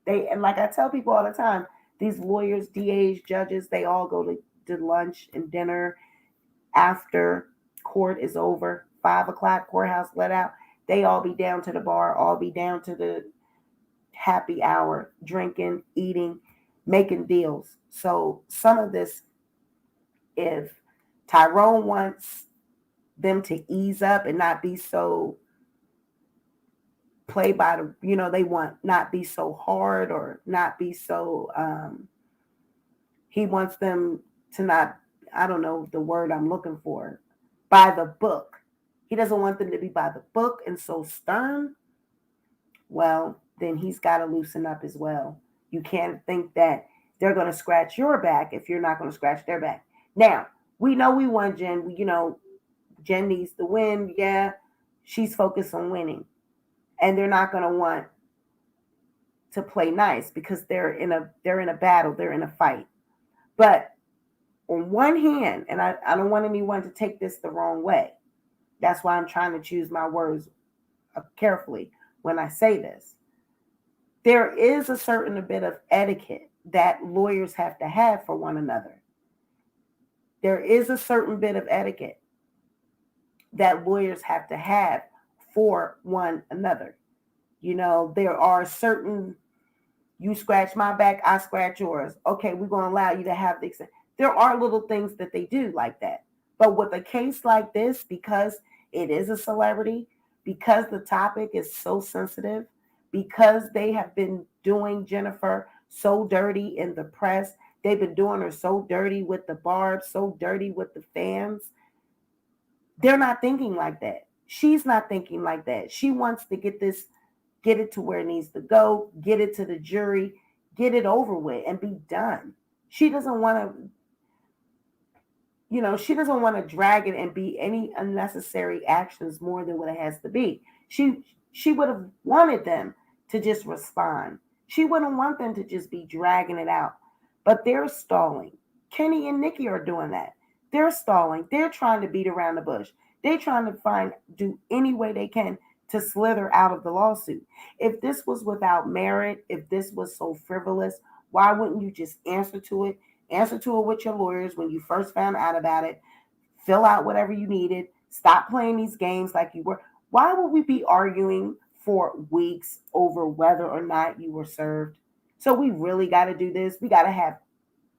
and like I tell people all the time, these lawyers, DAs, judges, they all go to lunch and dinner after court is over. 5:00 courthouse let out. They all be down to the bar, all be down to the happy hour, drinking, eating, making deals. So some of this, if Tyrone wants them to ease up and not be so play by the, they want not be so hard or not be so, he wants them to not, I don't know the word I'm looking for, by the book. He doesn't want them to be by the book and so stern. Well, then he's got to loosen up as well. You can't think that they're going to scratch your back if you're not going to scratch their back. Now, we know we want Jen. Jen needs to win. Yeah, she's focused on winning. And they're not going to want to play nice because they're in a battle. They're in a fight. But on one hand, and I don't want anyone to take this the wrong way. That's why I'm trying to choose my words carefully when I say this. There is a certain bit of etiquette that lawyers have to have for one another. There is a certain bit of etiquette that lawyers have to have for one another. There are certain, you scratch my back, I scratch yours. Okay, we're going to allow you to have this. There are little things that they do like that. But with a case like this, because it is a celebrity, because the topic is so sensitive, because they have been doing Jennifer so dirty in the press, they've been doing her so dirty with the bar, so dirty with the fans, they're not thinking like that. She's not thinking like that. She wants to get it to where it needs to go, get it to the jury, get it over with and be done. She doesn't want to, she doesn't want to drag it and be any unnecessary actions more than what it has to be. She would have wanted them to just respond. She wouldn't want them to just be dragging it out. But they're stalling. Kenny and Nikki are doing that. They're stalling. They're trying to beat around the bush. They're trying to do any way they can to slither out of the lawsuit. If this was without merit, if this was so frivolous, why wouldn't you just answer to it? Answer to it with your lawyers when you first found out about it. Fill out whatever you needed. Stop playing these games like you were. Why would we be arguing for weeks over whether or not you were served? So we really got to do this. We got to have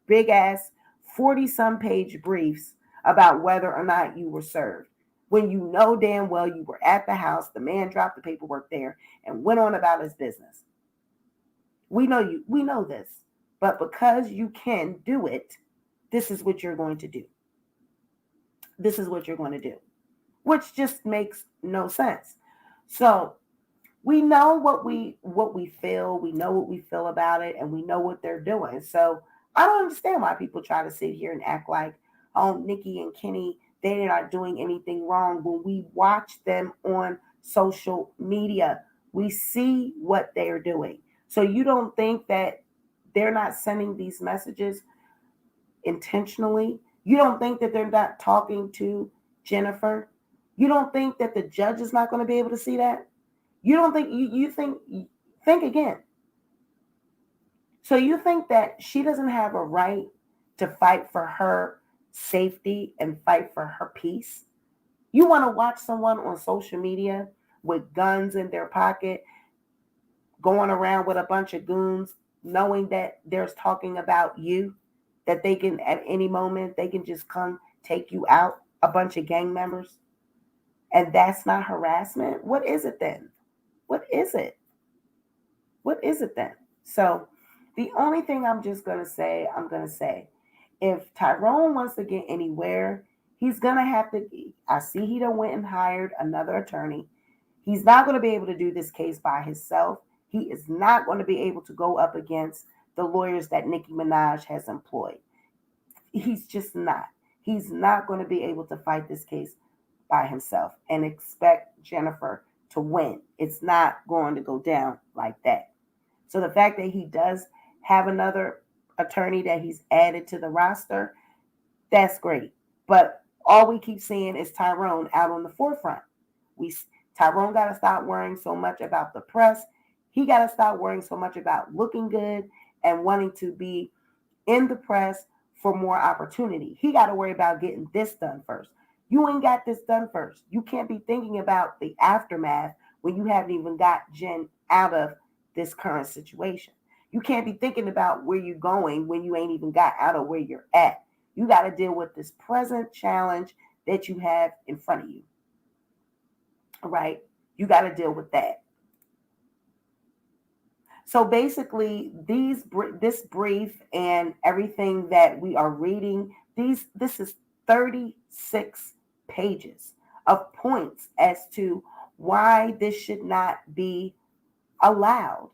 big ass 40-some page briefs about whether or not you were served. When you know damn well you were at the house, the man dropped the paperwork there and went on about his business. We know this. But because you can do it, this is what you're going to do. This is what you're going to do, which just makes no sense. So we know what we feel, we know what we feel about it, and we know what they're doing. So I don't understand why people try to sit here and act like, oh, Nikki and Kenny, they're not doing anything wrong. When we watch them on social media, we see what they're doing. So you don't think that they're not sending these messages intentionally? You don't think that they're not talking to Jennifer? You don't think that the judge is not going to be able to see that? You don't think you think again. So you think that she doesn't have a right to fight for her safety and fight for her peace? You want to watch someone on social media with guns in their pocket, going around with a bunch of goons, knowing that there's talking about you, that they can at any moment, they can just come take you out, a bunch of gang members, and that's not harassment? What is it then? What is it? What is it then? So the only thing I'm going to say, if Tyrone wants to get anywhere, he's going to have to, I see he done went and hired another attorney. He's not going to be able to do this case by himself. He is not going to be able to go up against the lawyers that Nicki Minaj has employed. He's just not. He's not going to be able to fight this case by himself and expect Jennifer to win. It's not going to go down like that. So the fact that he does have another attorney that he's added to the roster, that's great. But all we keep seeing is Tyrone out on the forefront. Tyrone got to stop worrying so much about the press. He got to stop worrying so much about looking good and wanting to be in the press for more opportunity. He got to worry about getting this done first. You ain't got this done first. You can't be thinking about the aftermath when you haven't even got Jen out of this current situation. You can't be thinking about where you're going when you ain't even got out of where you're at. You got to deal with this present challenge that you have in front of you. All right? You got to deal with that. So basically, this brief and everything that we are reading, this is 36 pages of points as to why this should not be allowed.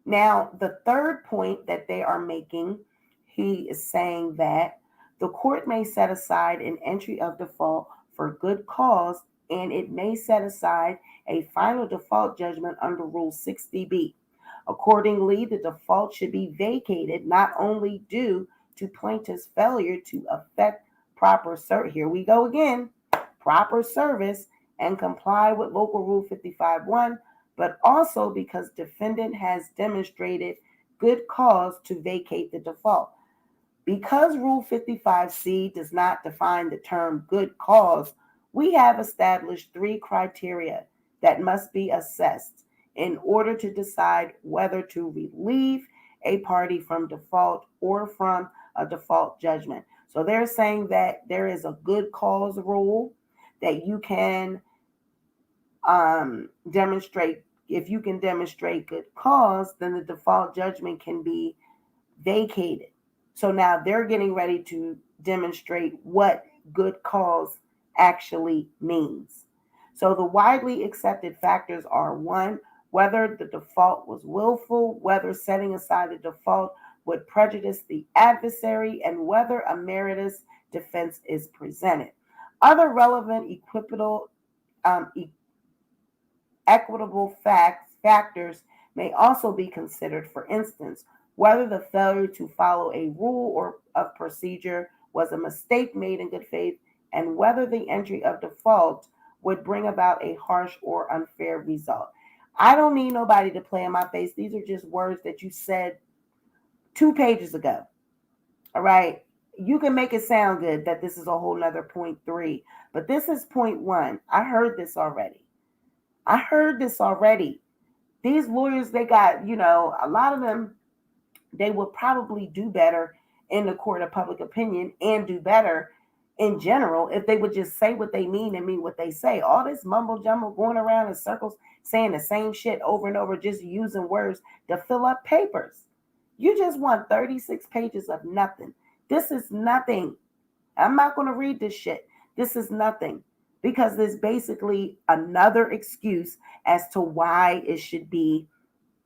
Now, the third point that they are making, he is saying that the court may set aside an entry of default for good cause, and it may set aside a final default judgment under Rule 60B. Accordingly, the default should be vacated not only due to plaintiff's failure to effect proper service and comply with Local Rule 55-1, but also because defendant has demonstrated good cause to vacate the default. Because Rule 55C does not define the term good cause, we have established 3 criteria that must be assessed in order to decide whether to relieve a party from default or from a default judgment. So they're saying that there is a good cause rule that you can demonstrate. If you can demonstrate good cause, then the default judgment can be vacated. So now they're getting ready to demonstrate what good cause actually means. So the widely accepted factors are: 1, whether the default was willful, whether setting aside the default would prejudice the adversary, and whether a meritless defense is presented. Other relevant equitable factors may also be considered. For instance, whether the failure to follow a rule or of procedure was a mistake made in good faith, and whether the entry of default would bring about a harsh or unfair result. I don't need nobody to play in my face. These are just words that you said 2 pages ago. All right. You can make it sound good that this is a whole nother point 3, but this is point 1. I heard this already. These lawyers, they got, a lot of them, they will probably do better in the court of public opinion and do better in general if they would just say what they mean and mean what they say. All this mumble jumble going around in circles, saying the same shit over and over, just using words to fill up papers. You just want 36 pages of nothing. This is nothing. I'm not going to read this shit. This is nothing. because there's basically another excuse as to why it should be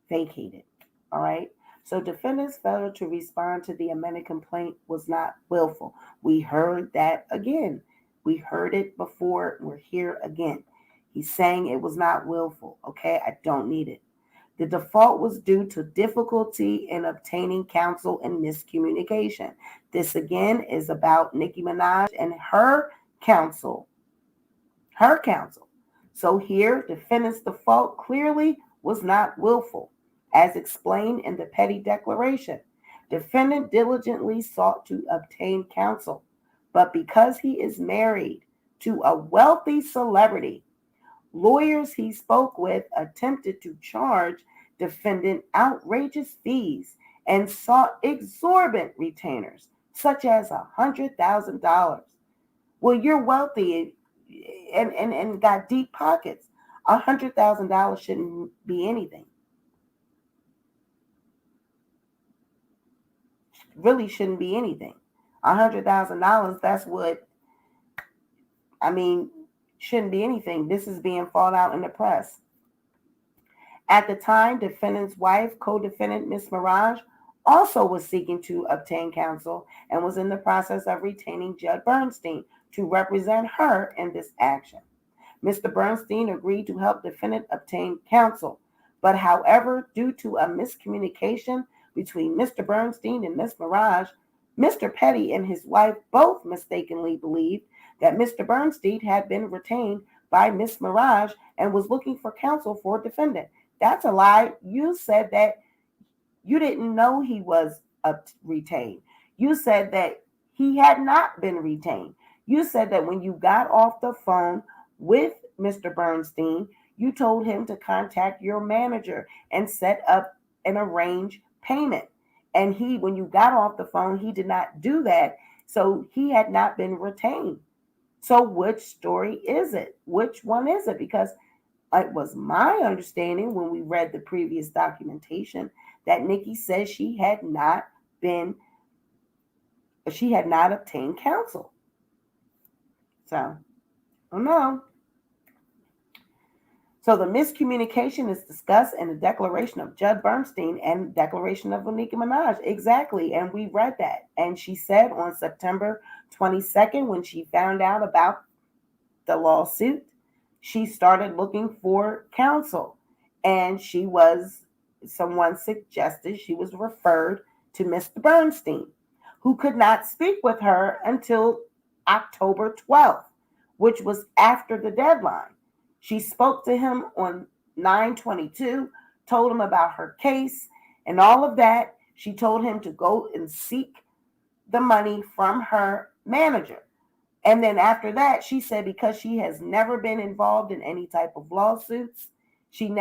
vacated. All right. So defendant's failure to respond to the amended complaint was not willful. We heard that again. We heard it before. We're here again. He's saying it was not willful. Okay. I don't need it. The default was due to difficulty in obtaining counsel and miscommunication. This again is about Nicki Minaj and her counsel. Her counsel. So here, defendant's default clearly was not willful, as explained in the Petty Declaration. Defendant diligently sought to obtain counsel, but because he is married to a wealthy celebrity, lawyers he spoke with attempted to charge defendant outrageous fees and sought exorbitant retainers, such as $100,000. Well, you're wealthy and got deep pockets. $100,000 shouldn't be anything. Really shouldn't be anything. $100,000, that's what, shouldn't be anything. This is being fought out in the press. At the time, defendant's wife, co-defendant Ms. Mirage, also was seeking to obtain counsel and was in the process of retaining Judge Bernstein to represent her in this action. Mr. Bernstein agreed to help defendant obtain counsel, but however, due to a miscommunication between Mr. Bernstein and Ms. Mirage, Mr. Petty and his wife both mistakenly believed that Mr. Bernstein had been retained by Ms. Mirage and was looking for counsel for defendant. That's a lie. You said that you didn't know he was retained. You said that he had not been retained. You said that when you got off the phone with Mr. Bernstein, you told him to contact your manager and set up an arranged payment. And when you got off the phone, he did not do that. So he had not been retained. So which story is it? Which one is it? Because it was my understanding when we read the previous documentation that Nicki said she had not obtained counsel. So, I don't know. So the miscommunication is discussed in the declaration of Judge Bernstein and declaration of Nicki Minaj. Exactly. And we read that. And she said on September 22nd, when she found out about the lawsuit, she started looking for counsel. And someone suggested she was referred to Mr. Bernstein, who could not speak with her until October 12th, which was after the deadline. She spoke to him on 9/22, told him about her case and all of that. She told him to go and seek the money from her manager. And then after that, she said because she has never been involved in any type of lawsuits, she's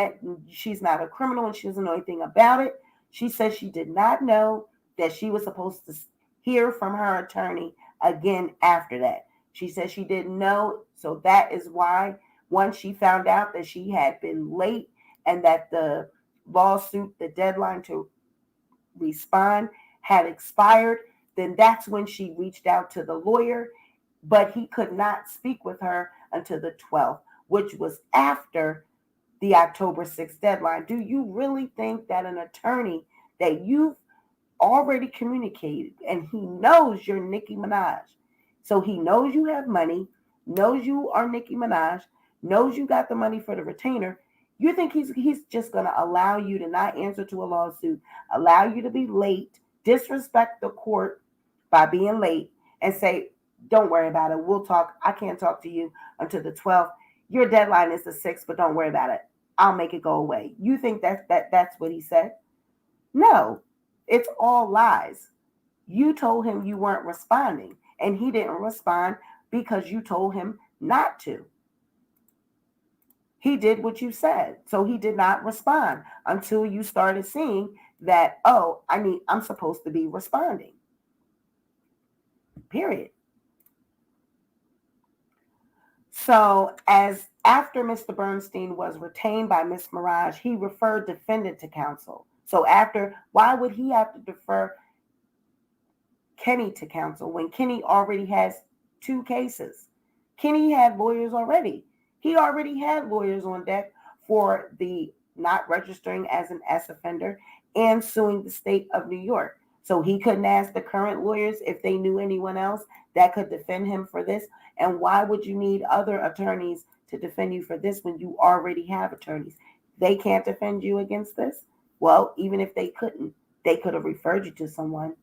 not a criminal and she doesn't know anything about it. She said she did not know that she was supposed to hear from her attorney again after that. She said she didn't know. So that is why once she found out that she had been late and that the lawsuit, the deadline to respond had expired, then that's when she reached out to the lawyer, but he could not speak with her until the 12th, which was after the October 6th deadline. Do you really think that an attorney that you've already communicated and he knows you're Nicki Minaj, so he knows you have money, knows you are Nicki Minaj, knows you got the money for the retainer, you think he's just going to allow you to not answer to a lawsuit, allow you to be late, disrespect the court by being late, and say, don't worry about it, we'll talk, I can't talk to you until the 12th, your deadline is the 6th, but don't worry about it, I'll make it go away. You think that's what he said? No, it's all lies. You told him you weren't responding, and he didn't respond because you told him not to. He did what you said. So he did not respond until you started seeing that, I'm supposed to be responding. Period. So after Mr. Bernstein was retained by Ms. Mirage, he referred defendant to counsel. So why would he have to defer Kenny to counsel when Kenny already has 2 cases? Kenny had lawyers already. He already had lawyers on deck for the not registering as an S offender and suing the state of New York. So he couldn't ask the current lawyers if they knew anyone else that could defend him for this. And why would you need other attorneys to defend you for this when you already have attorneys? They can't defend you against this. Well, even if they couldn't, they could have referred you to someone.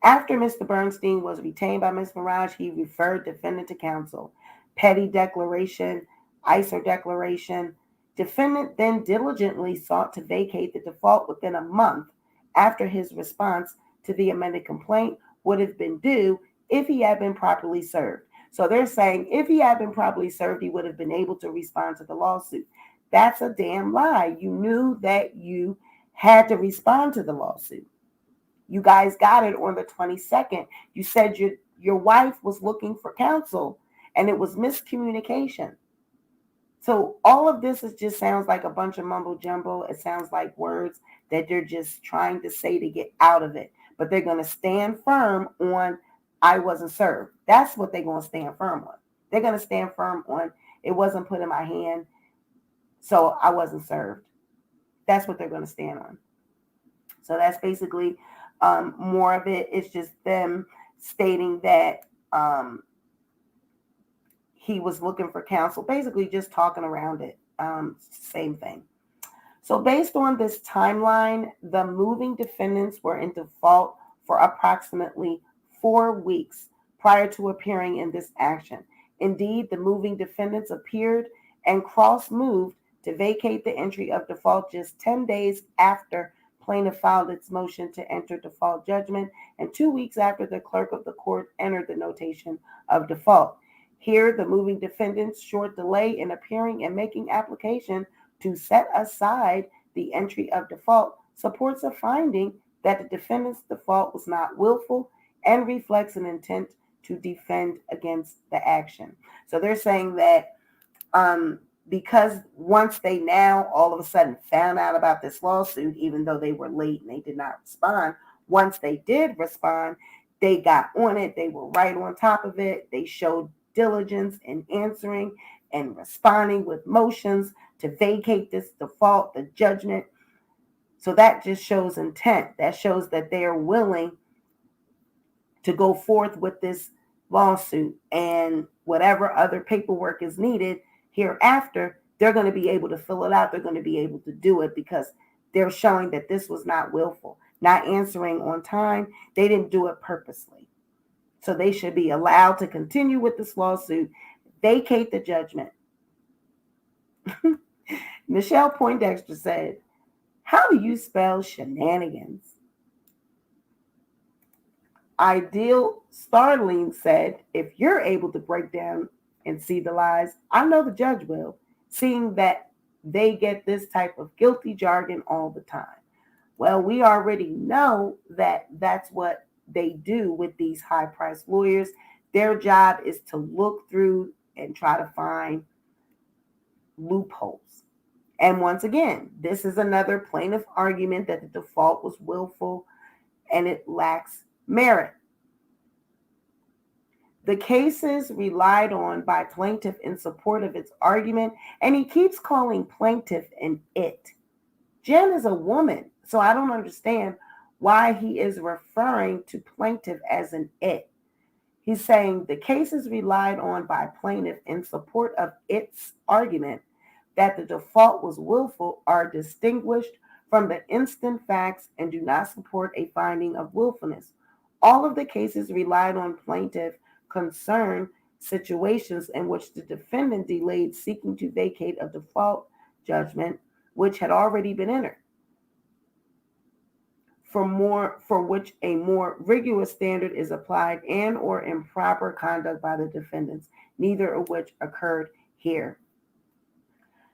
After Mr. Bernstein was retained by Ms. Mirage, he referred defendant to counsel. Petty declaration, ICER declaration. Defendant then diligently sought to vacate the default within a month after his response to the amended complaint would have been due if he had been properly served. So they're saying if he had been properly served, he would have been able to respond to the lawsuit. That's a damn lie. You knew that you had to respond to the lawsuit. You guys got it on the 22nd. You said your wife was looking for counsel and it was miscommunication. So all of this just sounds like a bunch of mumbo jumbo. It sounds like words that they're just trying to say to get out of it. But they're going to stand firm on I wasn't served. That's what they're going to stand firm on. They're going to stand firm on it wasn't put in my hand, so I wasn't served. That's what they're going to stand on. So that's basically more of it. It's just them stating that he was looking for counsel, basically just talking around it. Same thing. So based on this timeline, the moving defendants were in default for approximately 4 weeks prior to appearing in this action. Indeed, the moving defendants appeared and cross-moved to vacate the entry of default just 10 days after plaintiff filed its motion to enter default judgment and 2 weeks after the clerk of the court entered the notation of default. Here, the moving defendant's short delay in appearing and making application to set aside the entry of default supports a finding that the defendant's default was not willful and reflects an intent to defend against the action. So they're saying that because once they now all of a sudden found out about this lawsuit, even though they were late and they did not respond, once they did respond, they got on it. They were right on top of it. They showed diligence in answering and responding with motions to vacate this default, the judgment. So that just shows intent. That shows that they are willing to go forth with this lawsuit, and whatever other paperwork is needed hereafter, they're going to be able to fill it out. They're going to be able to do it because they're showing that this was not willful, not answering on time. They didn't do it purposely. So they should be allowed to continue with this lawsuit, vacate the judgment. Michelle Poindexter said, "How do you spell shenanigans?" Ideal Starling said, "If you're able to break down and see the lies, I know the judge will, seeing that they get this type of guilty jargon all the time." Well, we already know that that's what they do with these high-priced lawyers. Their job is to look through and try to find loopholes. And once again, this is another plaintiff argument that the default was willful and it lacks merit. The cases relied on by plaintiff in support of its argument, and he keeps calling plaintiff an it. Jen is a woman, so I don't understand why he is referring to plaintiff as an it. He's saying the cases relied on by plaintiff in support of its argument that the default was willful are distinguished from the instant facts and do not support a finding of willfulness. All of the cases relied on plaintiff concern situations in which the defendant delayed seeking to vacate a default judgment which had already been entered, for which a more rigorous standard is applied and or improper conduct by the defendants, neither of which occurred here.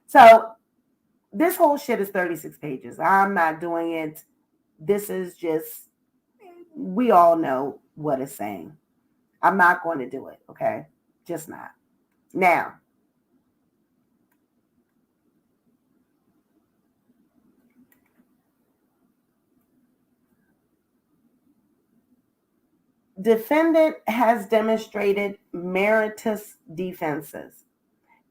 So this whole shit is 36 pages. I'm not doing it. This is just, we all know what it's saying. I'm not going to do it, okay? Just not. Now, Defendant has demonstrated meritus defenses.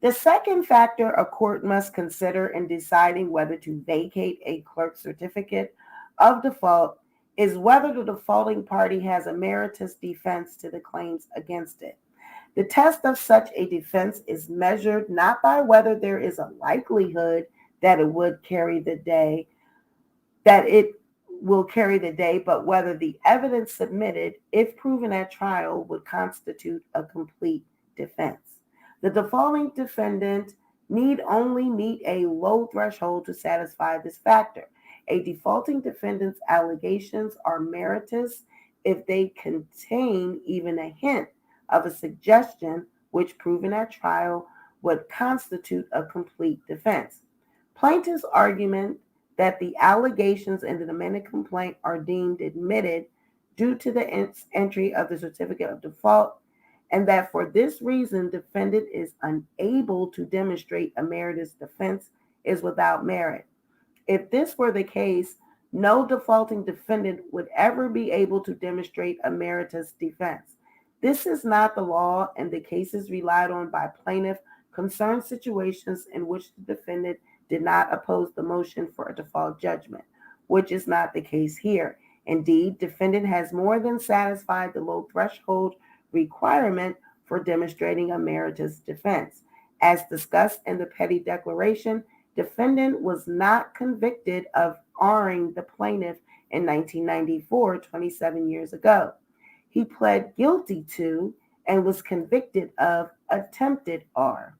The second factor a court must consider in deciding whether to vacate a clerk's certificate of default is whether the defaulting party has a meritus defense to the claims against it. The test of such a defense is measured not by whether there is a likelihood that it will carry the day, but whether the evidence submitted, if proven at trial, would constitute a complete defense. The defaulting defendant need only meet a low threshold to satisfy this factor. A defaulting defendant's allegations are meritorious if they contain even a hint of a suggestion which, proven at trial, would constitute a complete defense. Plaintiff's argument that the allegations in the amended complaint are deemed admitted due to the entry of the certificate of default, and that for this reason, defendant is unable to demonstrate a meritorious defense, is without merit. If this were the case, no defaulting defendant would ever be able to demonstrate a meritorious defense. This is not the law, and the cases relied on by plaintiff concern situations in which the defendant did not oppose the motion for a default judgment, which is not the case here. Indeed, defendant has more than satisfied the low threshold requirement for demonstrating a meritorious defense. As discussed in the Petty Declaration, defendant was not convicted of R-ing the plaintiff in 1994, 27 years ago. He pled guilty to and was convicted of attempted R.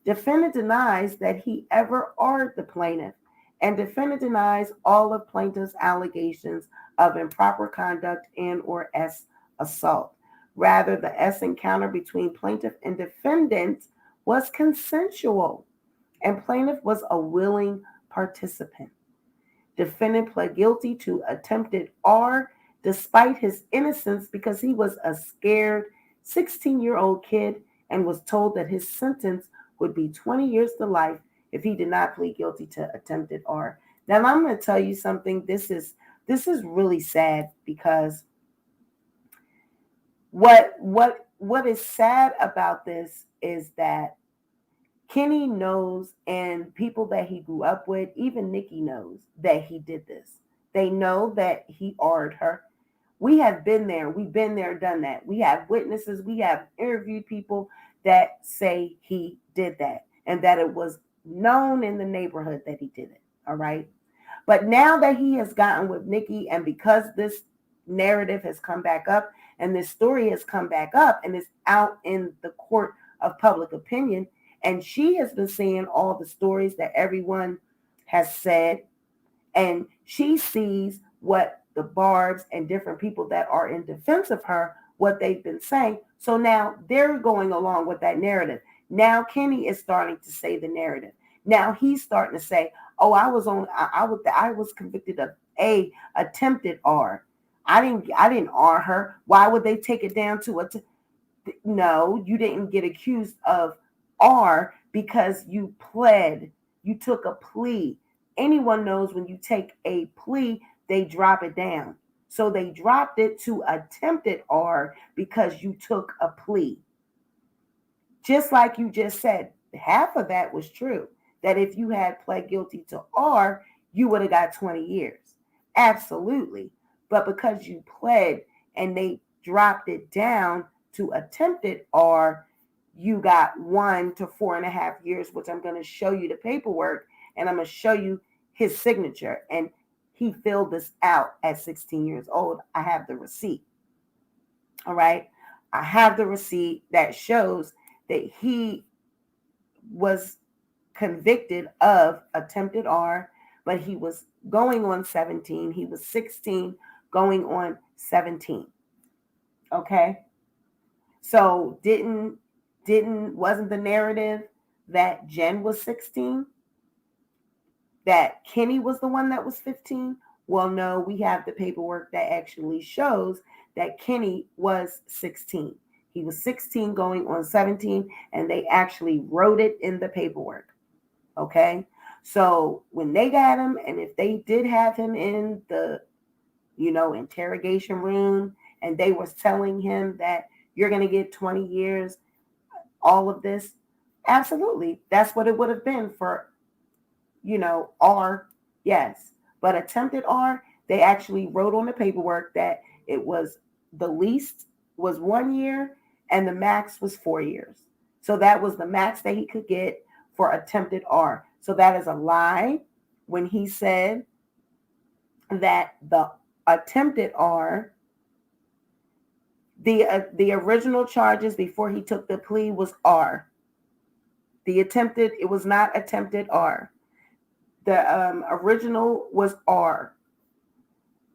Defendant denies that he ever R'd the plaintiff, and defendant denies all of plaintiff's allegations of improper conduct and or S assault. Rather, the S encounter between plaintiff and defendant was consensual, and plaintiff was a willing participant. Defendant pled guilty to attempted R despite his innocence because he was a scared 16-year-old kid and was told that his sentence would be 20 years to life if he did not plead guilty to attempted R. Now, I'm going to tell you something. This is really sad because what is sad about this is that Kenny knows, and people that he grew up with, even Nikki knows that he did this. They know that he R'd her. We have been there. We've been there, done that. We have witnesses. We have interviewed people that say he did that and that it was known in the neighborhood that he did it. All right. But now that he has gotten with Nikki, and because this narrative has come back up and this story has come back up and is out in the court of public opinion, and she has been seeing all the stories that everyone has said, and she sees what the Barbs and different people that are in defense of her, what they've been saying. So now they're going along with that narrative. Now Kenny is starting to say the narrative. Now he's starting to say, "Oh, I was convicted of a attempted R. I didn't R her. Why would they take it down to no? You didn't get accused of R because you pled. You took a plea. Anyone knows when you take a plea, they drop it down. So they dropped it to attempted R because you took a plea. Just like you just said, half of that was true. That if you had pled guilty to R, you would have got 20 years. Absolutely. But because you pled and they dropped it down to attempted R, you got 1 to 4.5 years, which I'm going to show you the paperwork, and I'm going to show you his signature. And he filled this out at 16 years old. I have the receipt. All right. I have the receipt that shows that he was convicted of attempted R, but he was going on 17. He was 16 going on 17. Okay. So wasn't the narrative that Jen was 16? That Kenny was the one that was 15? Well, no, we have the paperwork that actually shows that Kenny was 16. He was 16 going on 17, and they actually wrote it in the paperwork. Okay? So when they got him, and if they did have him in the, interrogation room, and they were telling him that you're going to get 20 years, all of this, absolutely. That's what it would have been for, R, yes. But attempted R, they actually wrote on the paperwork that it was the least was 1 year and the max was 4 years. So that was the max that he could get for attempted R. So that is a lie when he said that the attempted R, the original charges before he took the plea was R. It was not attempted R. The original was R.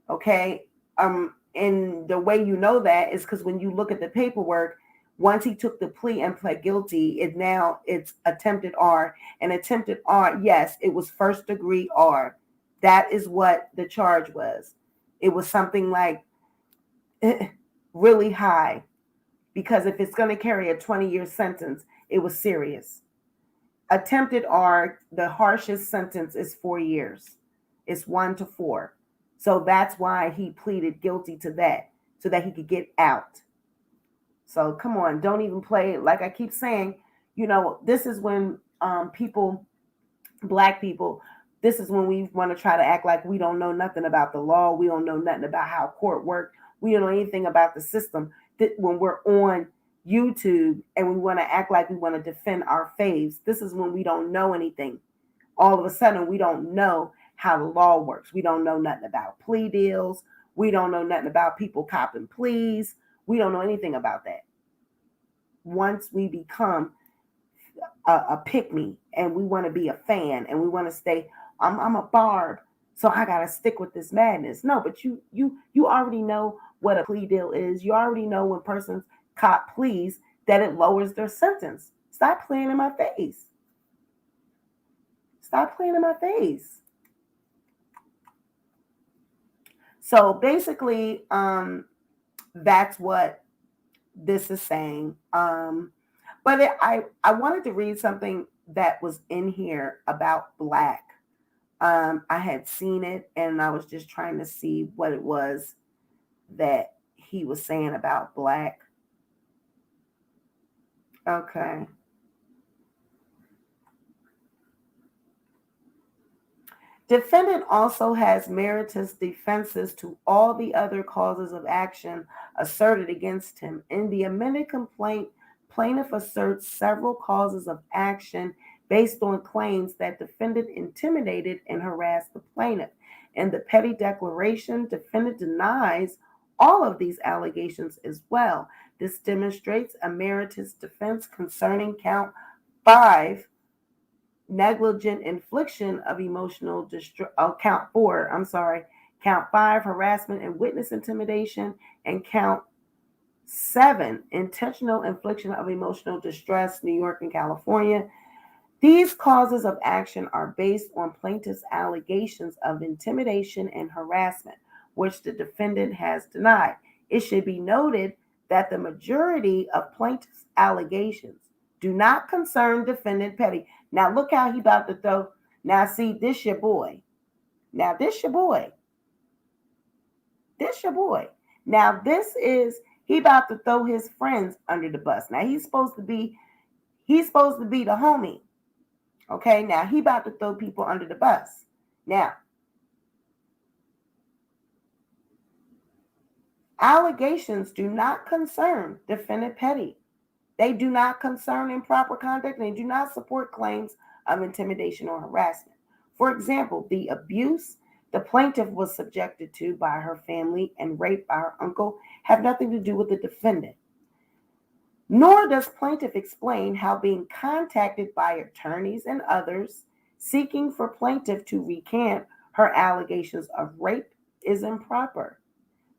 Okay. And the way you know that is because when you look at the paperwork, once he took the plea and pled guilty, it's attempted R. And attempted R, yes, it was first degree R. That is what the charge was. It was something like really high, because if it's going to carry a 20-year sentence, it was serious. Attempted R, the harshest sentence is 4 years. It's 1 to 4. So that's why he pleaded guilty to that, so that he could get out. So come on, don't even play. Like I keep saying, this is when Black people, this is when we want to try to act like we don't know nothing about the law. We don't know nothing about how court works. We don't know anything about the system. When we're on YouTube and we want to act like we want to defend our faves, this is when we don't know anything. All of a sudden, we don't know how the law works. We don't know nothing about plea deals. We don't know nothing about people copping pleas. We don't know anything about that. Once we become a pick-me and we want to be a fan and we want to stay, I'm a barb, so I got to stick with this madness. No, but you already know what a plea deal is. You already know when persons cop pleas that it lowers their sentence. Stop playing in my face. Stop playing in my face. So basically, that's what this is saying. But I wanted to read something that was in here about Black. I had seen it and I was just trying to see what it was that he was saying about Black. Okay. Defendant also has Meritous defenses to all the other causes of action asserted against him. In the amended complaint, plaintiff asserts several causes of action based on claims that defendant intimidated and harassed the plaintiff. In the Petty declaration, defendant denies all of these allegations as well. This demonstrates a Meritous defense concerning count 5, negligent infliction of emotional distress. Count 5, harassment and witness intimidation, and count 7, intentional infliction of emotional distress, New York and California. These causes of action are based on plaintiff's allegations of intimidation and harassment, which the defendant has denied. It should be noted that the majority of plaintiff's allegations do not concern defendant Petty. Now look how he about to throw. Now see, this your boy. Now this your boy. This your boy. Now this is, he about to throw his friends under the bus. Now he's supposed to be the homie. Okay, now he about to throw people under the bus. Now, allegations do not concern defendant Petty. They do not concern improper conduct, and they do not support claims of intimidation or harassment. For example, the abuse the plaintiff was subjected to by her family and raped by her uncle have nothing to do with the defendant. Nor does plaintiff explain how being contacted by attorneys and others seeking for plaintiff to recant her allegations of rape is improper.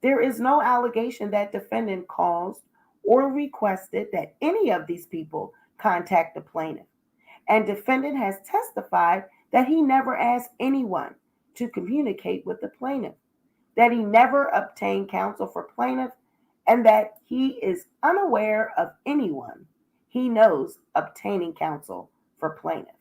There is no allegation that defendant caused or requested that any of these people contact the plaintiff. And defendant has testified that he never asked anyone to communicate with the plaintiff, that he never obtained counsel for plaintiff, and that he is unaware of anyone he knows obtaining counsel for plaintiff.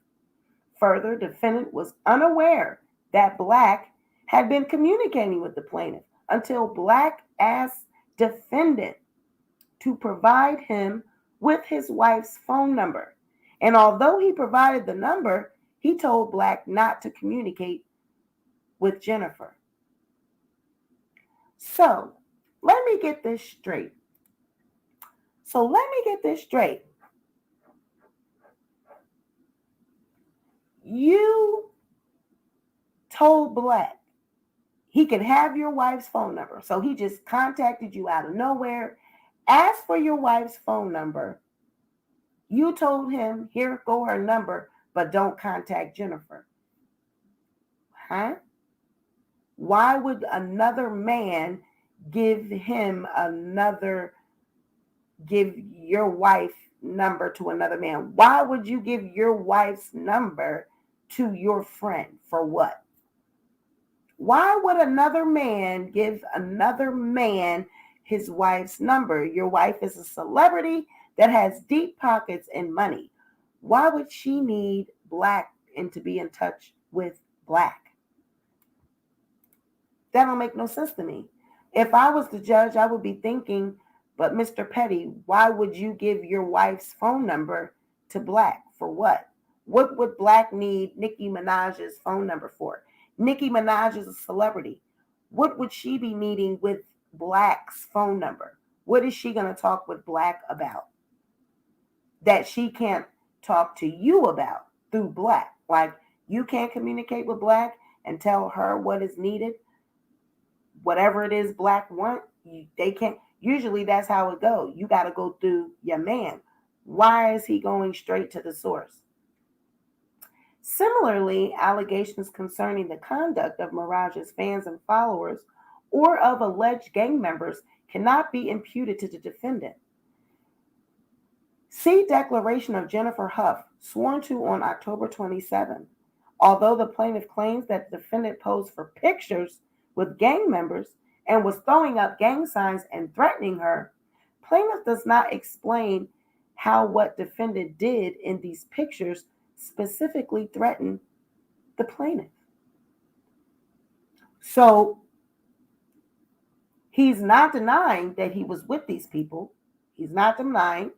Further, defendant was unaware that Black had been communicating with the plaintiff until Black asked Defendant to provide him with his wife's phone number. And although he provided the number, he told Black not to communicate with Jennifer. So let me get this straight. You told Black he could have your wife's phone number. So he just contacted you out of nowhere, asked for your wife's phone number. You told him, here, go her number, but don't contact Jennifer. Huh? Why would another man give your wife's number to another man? Why would you give your wife's number to your friend? For what? Why would another man give another man his wife's number? Your wife is a celebrity that has deep pockets and money. Why would she need Black and to be in touch with Black? That don't make no sense to me. If I was the judge, I would be thinking, but Mr. Petty, why would you give your wife's phone number to Black? For what? What would Black need Nicki Minaj's phone number for? Nicki Minaj is a celebrity. What would she be needing with Black's phone number? What is she going to talk with Black about that she can't talk to you about through Black? Like, you can't communicate with Black and tell her what is needed? Whatever it is Black want, they can't. Usually that's how it goes. You got to go through your man. Why is he going straight to the source? Similarly, allegations concerning the conduct of Mirage's fans and followers or of alleged gang members cannot be imputed to the defendant. See declaration of Jennifer Hough, sworn to on October 27. Although the plaintiff claims that the defendant posed for pictures with gang members and was throwing up gang signs and threatening her, plaintiff does not explain how what defendant did in these pictures specifically threatened the plaintiff. So he's not denying that he was with these people. He's not denying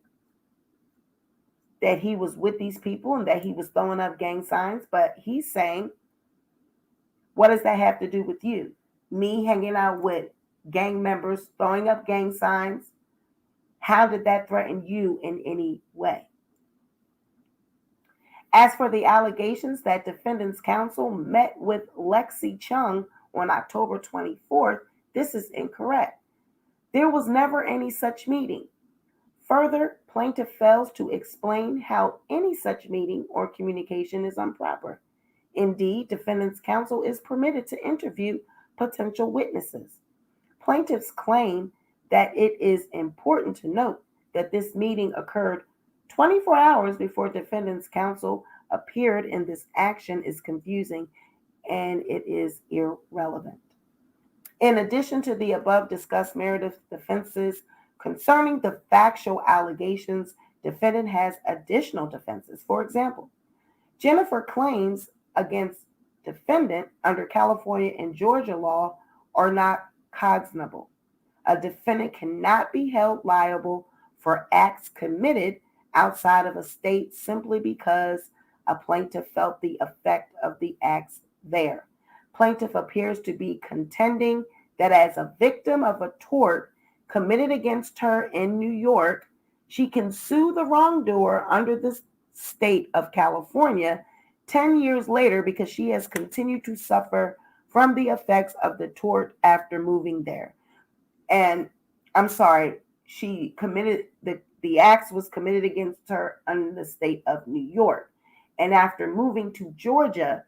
that he was with these people and that he was throwing up gang signs, but he's saying, what does that have to do with you? Me hanging out with gang members, throwing up gang signs? How did that threaten you in any way? As for the allegations that defendant's counsel met with Lexi Chung on October 24th, this is incorrect. There was never any such meeting. Further, plaintiff fails to explain how any such meeting or communication is improper. Indeed, defendant's counsel is permitted to interview potential witnesses. Plaintiffs claim that it is important to note that this meeting occurred 24 hours before defendant's counsel appeared in this action is confusing and it is irrelevant. In addition to the above discussed Meritous defenses concerning the factual allegations, defendant has additional defenses. For example, Jennifer claims against defendant under California and Georgia law are not cognizable. A defendant cannot be held liable for acts committed outside of a state simply because a plaintiff felt the effect of the acts there. Plaintiff appears to be contending that as a victim of a tort committed against her in New York, she can sue the wrongdoer under the state of California 10 years later because she has continued to suffer from the effects of the tort after moving there. And I'm sorry, she committed the acts was committed against her in the state of New York. And after moving to Georgia,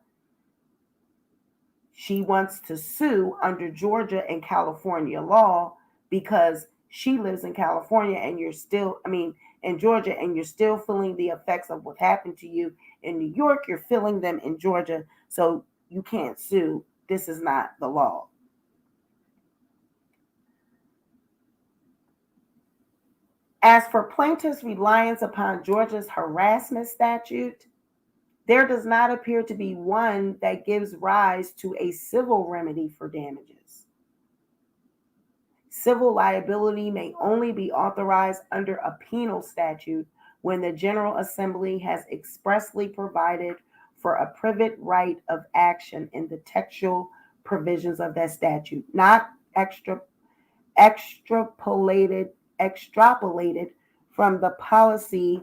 she wants to sue under Georgia and California law because she lives in California and in Georgia, and you're still feeling the effects of what happened to you in New York. You're feeling them in Georgia, so you can't sue. This is not the law. As for plaintiff's reliance upon Georgia's harassment statute, there does not appear to be one that gives rise to a civil remedy for damages. Civil liability may only be authorized under a penal statute when the General Assembly has expressly provided for a private right of action in the textual provisions of that statute, not extrapolated from the policy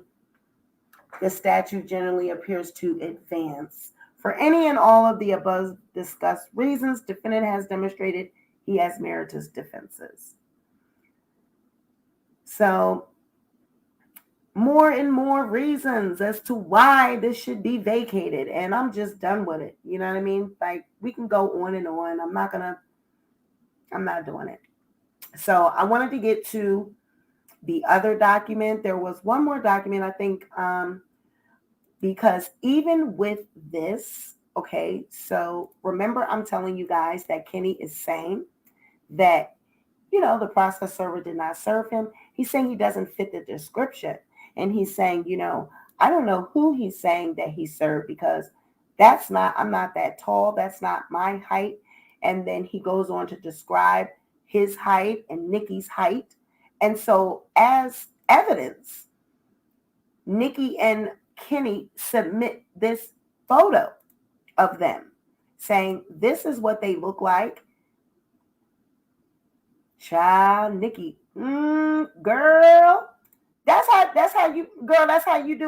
the statute generally appears to advance. For any and all of the above discussed reasons, defendant has demonstrated he has meritorious defenses. So, more and more reasons as to why this should be vacated, and I'm just done with it. You know what I mean? Like, we can go on and on. I'm not doing it. So I wanted to get to the other document. There was one more document, I think, because even with this, okay, so remember I'm telling you guys that Kenny is saying that, the process server did not serve him. He's saying he doesn't fit the description. And he's saying, I don't know who he's saying that he served, because I'm not that tall. That's not my height. And then he goes on to describe his height and Nikki's height. And so as evidence, Nikki and Kenny submit this photo of them saying, this is what they look like. Child, Nikki, girl, that's how you doing. That's how you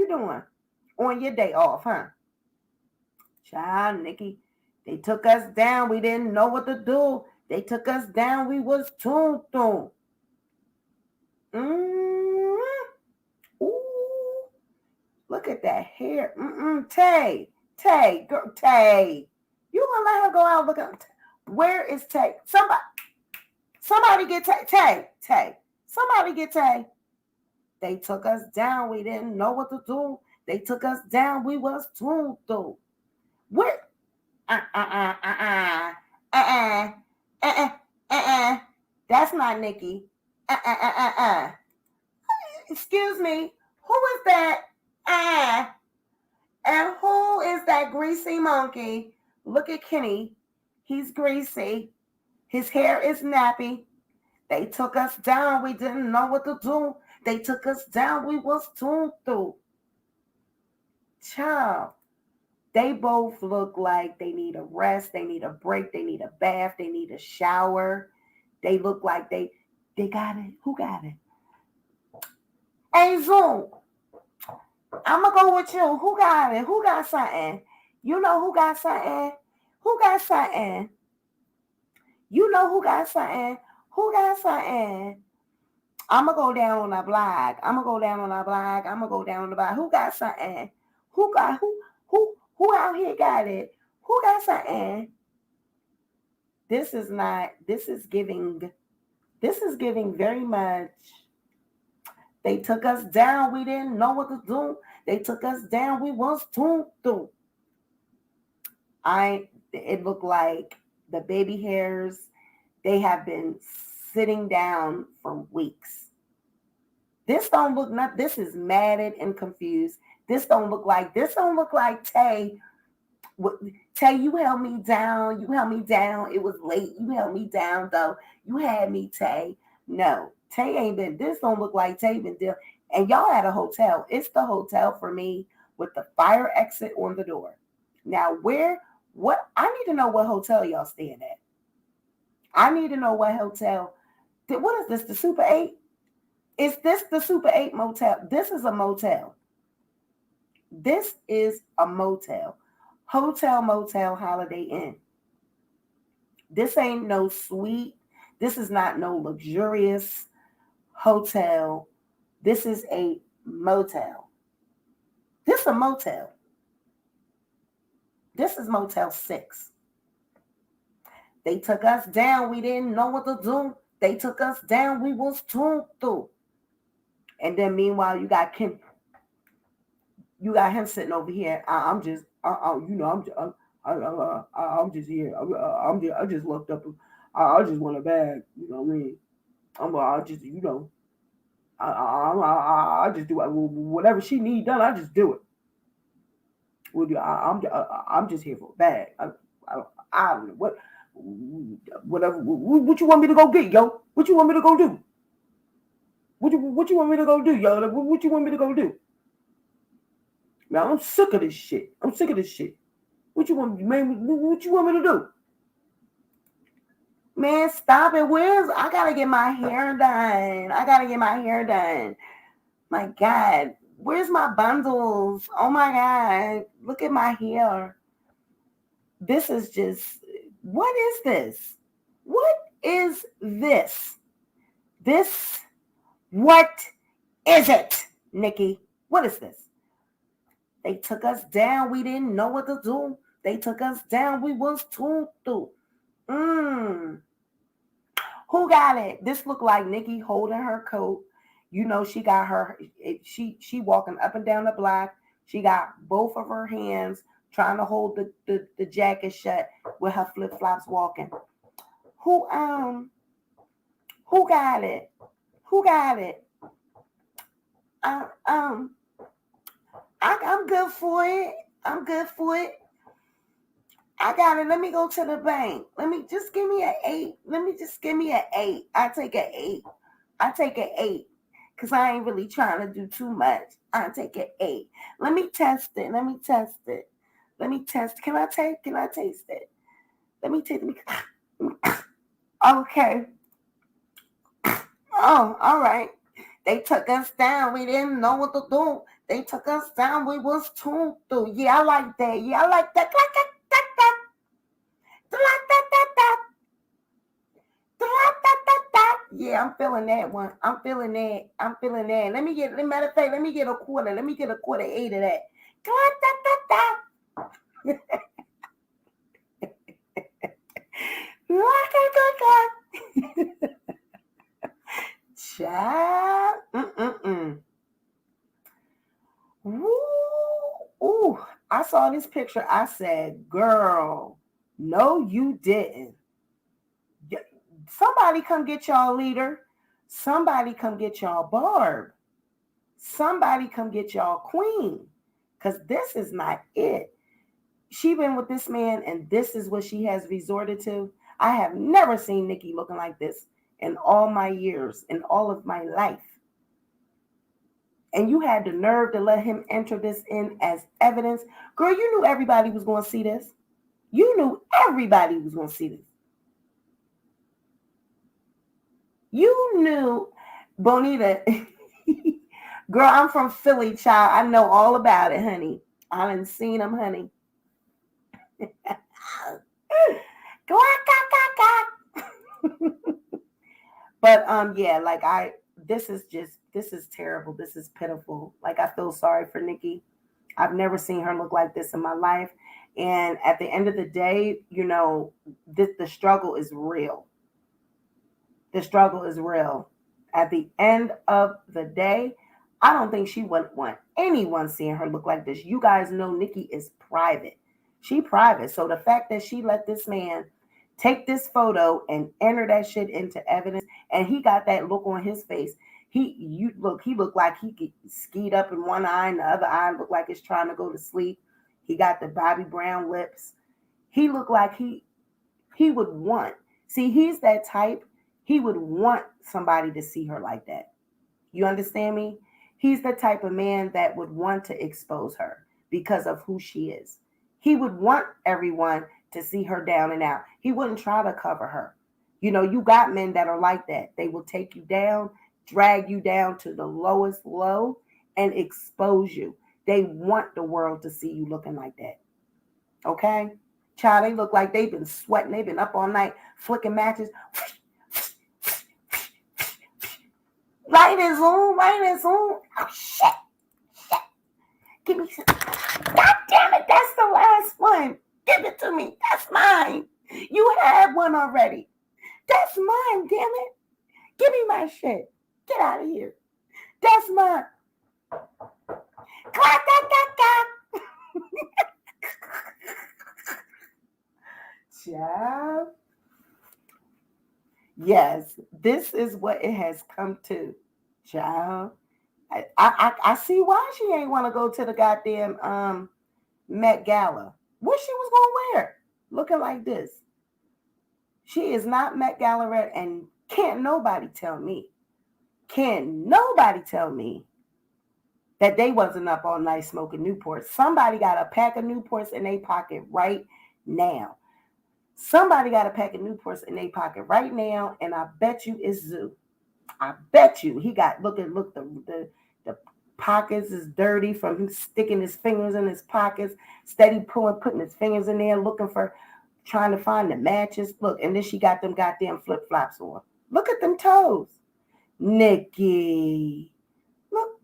doing on your day off, huh? Child, Nikki, they took us down. We didn't know what to do. They took us down. We was tuned. Ooh, look at that hair. Tay, girl, Tay. You gonna let her go out? Look at where is Tay? Somebody get Tay. Somebody get Tay. They took us down. We didn't know what to do. They took us down. We was tuned through. Where? That's not Nikki. Excuse me. Who is that? And who is that greasy monkey? Look at Kenny. He's greasy. His hair is nappy. They took us down. We didn't know what to do. They took us down. We was tuned through. Child. They both look like they need a rest. They need a break. They need a bath. They need a shower. They look like they got it. Who got it? Hey, Zoom. I'm going to go with you. Who got it? Who got something? You know who got something? Who got something? You know who got something? Who got something? I'm going to go down on a blog. I'm going to go down on the blog. Who got something? Who out here got it? Who got something? This is giving very much. They took us down. We didn't know what to do. They took us down. We was tuned through. It looked like the baby hairs, they have been sitting down for weeks. This don't look this is matted and confused. This don't look like Tay. Tay, you held me down. It was late. You held me down, though. You had me, Tay. No, Tay ain't been. This don't look like Tay been deal. And y'all at a hotel. It's the hotel for me with the fire exit on the door. Now, what? I need to know what hotel y'all staying at. I need to know what hotel. What is this? The Super 8? Is this the Super 8 motel? This is a motel. This is a motel. Hotel, motel, Holiday Inn. This ain't no suite. This is not no luxurious hotel. This is a motel. This is a motel. This is Motel 6. They took us down. We didn't know what to do. They took us down. We was tuned through. And then meanwhile, you got him sitting over here. I'm just here. I just looked up. I just want a bag. You know what I mean? I just do whatever she need done. I just do it. I'm just here for a bag. I don't know Whatever. What you want me to go get, yo? What you want me to go do? What you want me to go do, yo? Like, what you want me to go do? Now I'm sick of this shit. What you want, man? What you want me to do? Man, stop it. I gotta get my hair done. My God, where's my bundles? Oh my God, look at my hair. This is just, what is this? What is this? What is it, Nikki? What is this? They took us down. We didn't know what to do. They took us down. We was tuned through. Who got it? This looked like Nikki holding her coat. You know, she got her, she walking up and down the block. She got both of her hands trying to hold the jacket shut with her flip-flops walking. Who got it? I'm good for it. I got it. Let me go to the bank. Let me just give me an 8. I take an 8. Because I ain't really trying to do too much. I take an 8. Let me test it. Can I taste it? Let me taste it. Okay. Oh, all right. They took us down. We didn't know what to do. They took us down. We was tuned through. Yeah, I like that. Yeah, I'm feeling that one. I'm feeling that. Let me get a quarter. Let me get a quarter 8 of that. Child. Ooh, I saw this picture. I said, girl, no, you didn't. Somebody come get y'all leader. Somebody come get y'all Barb. Somebody come get y'all queen. Because this is not it. She been with this man and this is what she has resorted to. I have never seen Nikki looking like this in all my years, in all of my life. And you had the nerve to let him enter this in as evidence. Girl, you knew everybody was going to see this. You knew, Bonita. Girl, I'm from Philly, child. I know all about it, honey. I done seen them, honey. But yeah, like this is terrible. This is pitiful. Like, I feel sorry for Nikki. I've never seen her look like this in my life. And at the end of the day, you know, the struggle is real. The struggle is real. At the end of the day, I don't think she would want anyone seeing her look like this. You guys know Nikki is private. She private. So the fact that she let this man take this photo and enter that shit into evidence, and he got that look on his face. He looked like he get skied up in one eye, and the other eye looked like it's trying to go to sleep. He got the Bobby Brown lips. He looked like he would want. See, he's that type. He would want somebody to see her like that. You understand me? He's the type of man that would want to expose her because of who she is. He would want everyone to see her down and out. He wouldn't try to cover her. You know, you got men that are like that. They will take you down, drag you down to the lowest low, and expose you. They want the world to see you looking like that. Okay? Child, they look like they've been sweating. They've been up all night flicking matches. Light is on. Oh, shit. Give me some. God damn it, that's the last one. Give it to me. That's mine. You had one already. That's mine, damn it. Give me my shit. Get out of here. That's mine. Clack. Child. Yes, this is what it has come to, child. I see why she ain't want to go to the goddamn Met Gala. What she was gonna wear, looking like this? She is not Met Gallarette, and can't nobody tell me that they wasn't up all night smoking Newports. Somebody got a pack of Newports in their pocket right now. Somebody got a pack of Newports in their pocket right now, and I bet you it's Zoo. I bet you he got look, the pockets is dirty from him sticking his fingers in his pockets, steady putting his fingers in there, trying to find the matches. Look, and then she got them goddamn flip-flops on. Look at them toes. Nikki. Look.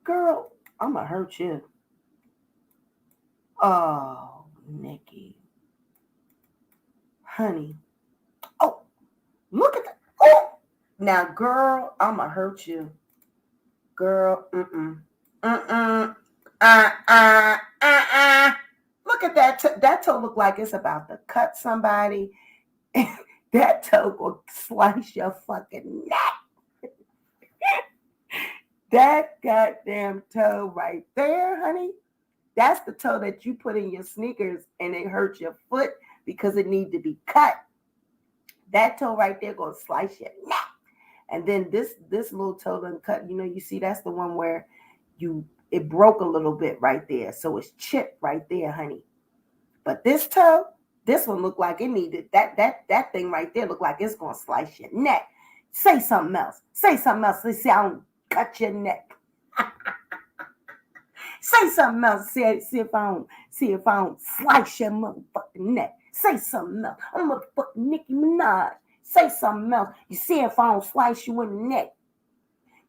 Girl, I'm gonna hurt you. Oh, Nikki. Honey. Oh, look at that. Oh, now, girl, I'm gonna hurt you. Girl, Look at that. That toe look like it's about to cut somebody. That toe will slice your fucking neck. That goddamn toe right there, honey. That's the toe that you put in your sneakers and it hurts your foot because it needs to be cut. That toe right there gonna slice your neck. And then this little toe done cut. You see that's the one where it broke a little bit right there. So it's chipped right there, honey. But this toe, this one looked like it needed that thing right there looked like it's gonna slice your neck. Say something else. Say something else. Let's see, I don't cut your neck. Say something else. See if I don't slice your motherfucking neck. Say something else. I'm motherfucking Nicki Minaj. Say something else. You see if I don't slice you in the neck.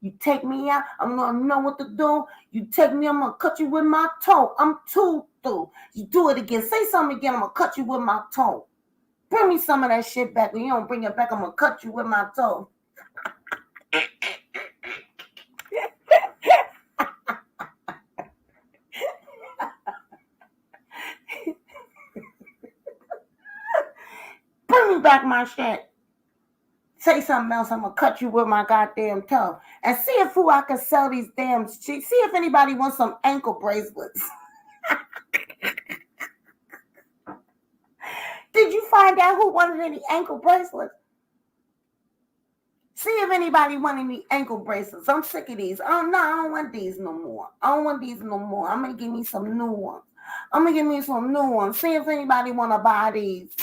You take me out, I'm gonna know what to do. You take me, I'm gonna cut you with my toe. I'm too through. You do it again. Say something again, I'm gonna cut you with my toe. Bring me some of that shit back. When you don't bring it back, I'm gonna cut you with my toe. Bring me back my shit. Say something else, I'm gonna cut you with my goddamn toe. And see if I can sell these damn shit. See if anybody wants some ankle bracelets. Did you find out who wanted any ankle bracelets? See if anybody wanted any ankle bracelets. I'm sick of these. Oh no, I don't want these no more. I'm gonna give me some new ones. See if anybody wanna buy these.